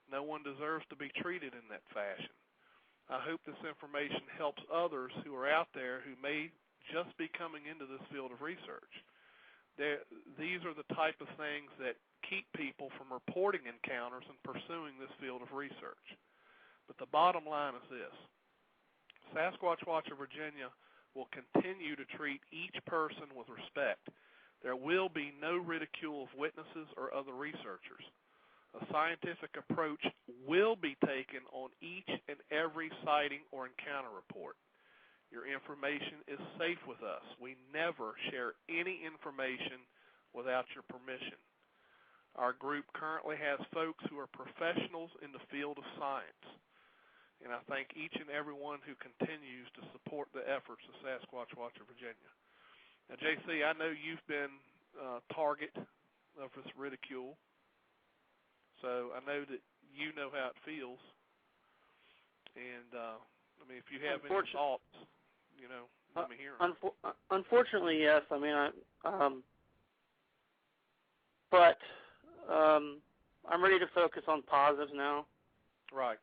C: No one deserves to be treated in that fashion. I hope this information helps others who are out there who may just be coming into this field of research. These are the type of things that keep people from reporting encounters and pursuing this field of research. But the bottom line is this. Sasquatch Watcher Virginia will continue to treat each person with respect. There will be no ridicule of witnesses or other researchers. A scientific approach will be taken on each and every sighting or encounter report. Your information is safe with us. We never share any information without your permission. Our group currently has folks who are professionals in the field of science, and I thank each and every one who continues to support the efforts of Sasquatch Watcher Virginia. Now, JC, I know you've been target of this ridicule, so I know that you know how it feels, and I mean, if you have any thoughts, you know, let me hear them.
D: Unfortunately, yes. I mean, but I'm ready to focus on positives now.
C: Right.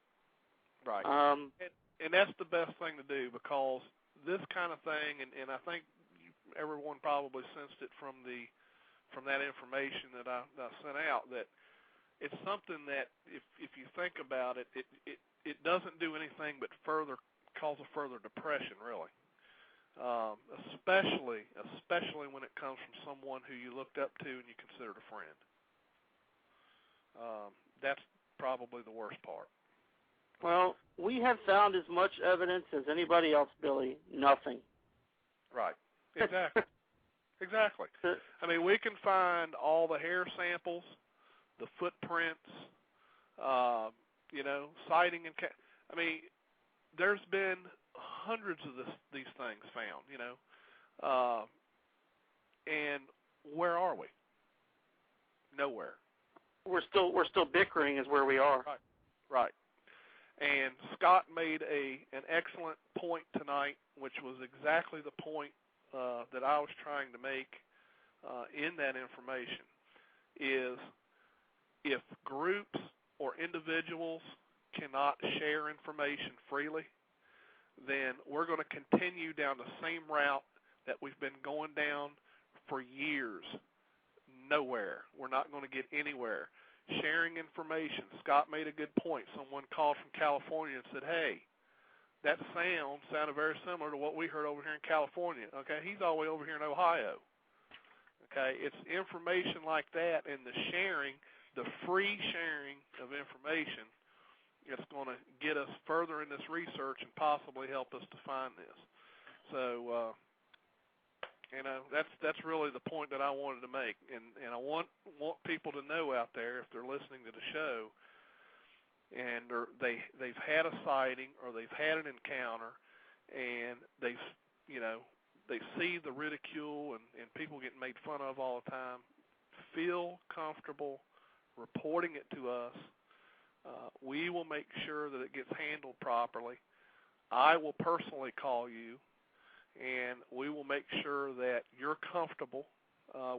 C: And that's the best thing to do, because this kind of thing, and I think everyone probably sensed it from that information that I sent out, that it's something that if you think about it, it doesn't do anything but cause a further depression, really. Especially when it comes from someone who you looked up to and you considered a friend. That's probably the worst part.
D: Well, we have found as much evidence as anybody else, Billy. Nothing.
C: Right. Exactly. Exactly. I mean, we can find all the hair samples, the footprints, sighting and I mean, there's been hundreds of these things found, and where are we? Nowhere.
D: We're still bickering is where we are.
C: Right. And Scott made an excellent point tonight, which was exactly the point that I was trying to make in that information, is if groups or individuals cannot share information freely, then we're going to continue down the same route that we've been going down for years. Nowhere. We're not going to get anywhere. Sharing information. Scott made a good point. Someone called from California and said, hey, that sounded very similar to what we heard over here in California. Okay, he's all the way over here in Ohio. Okay, it's information like that and the sharing, the free sharing of information, it's going to get us further in this research and possibly help us to find this. So, that's really the point that I wanted to make, and I want people to know out there, if they're listening to the show, and they've had a sighting or they've had an encounter, and they see the ridicule and people getting made fun of all the time, feel comfortable reporting it to us. We will make sure that it gets handled properly. I will personally call you, and we will make sure that you're comfortable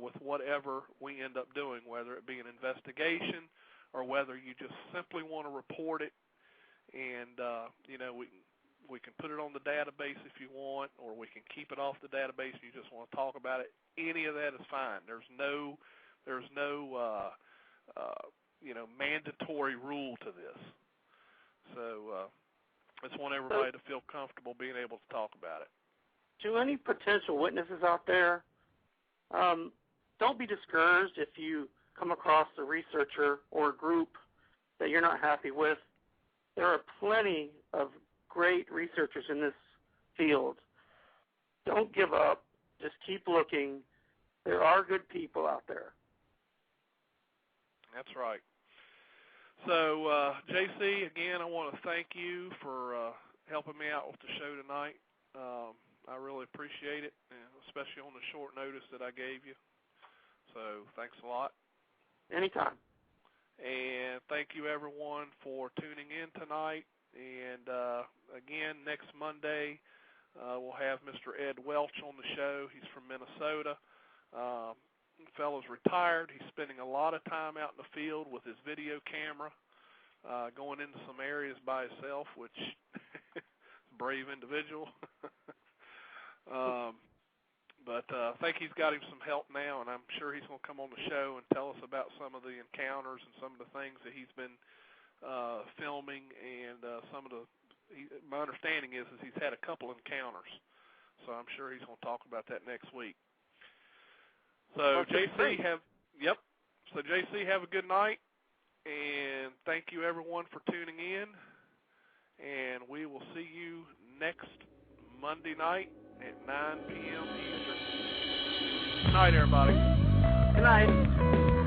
C: with whatever we end up doing, whether it be an investigation or whether you just simply want to report it, and we can put it on the database if you want, or we can keep it off the database if you just want to talk about it. Any of that is fine. There's no mandatory rule to this. So I just want everybody to feel comfortable being able to talk about it.
D: To any potential witnesses out there, don't be discouraged if you come across a researcher or a group that you're not happy with. There are plenty of great researchers in this field. Don't give up. Just keep looking. There are good people out there.
C: That's right. So, JC, again, I want to thank you for helping me out with the show tonight. I really appreciate it, especially on the short notice that I gave you. So thanks a lot.
D: Anytime.
C: And thank you, everyone, for tuning in tonight. And, again, next Monday we'll have Mr. Ed Welch on the show. He's from Minnesota. The fellow's retired. He's spending a lot of time out in the field with his video camera, going into some areas by himself, which is a brave individual. But I think he's got him some help now, and I'm sure he's going to come on the show and tell us about some of the encounters and some of the things that he's been filming, and my understanding is he's had a couple encounters, so I'm sure he's going to talk about that next week. So JC, have a good night, and thank you everyone for tuning in, and we will see you next Monday night at 9 p.m. Eastern. Good night, everybody.
D: Good night.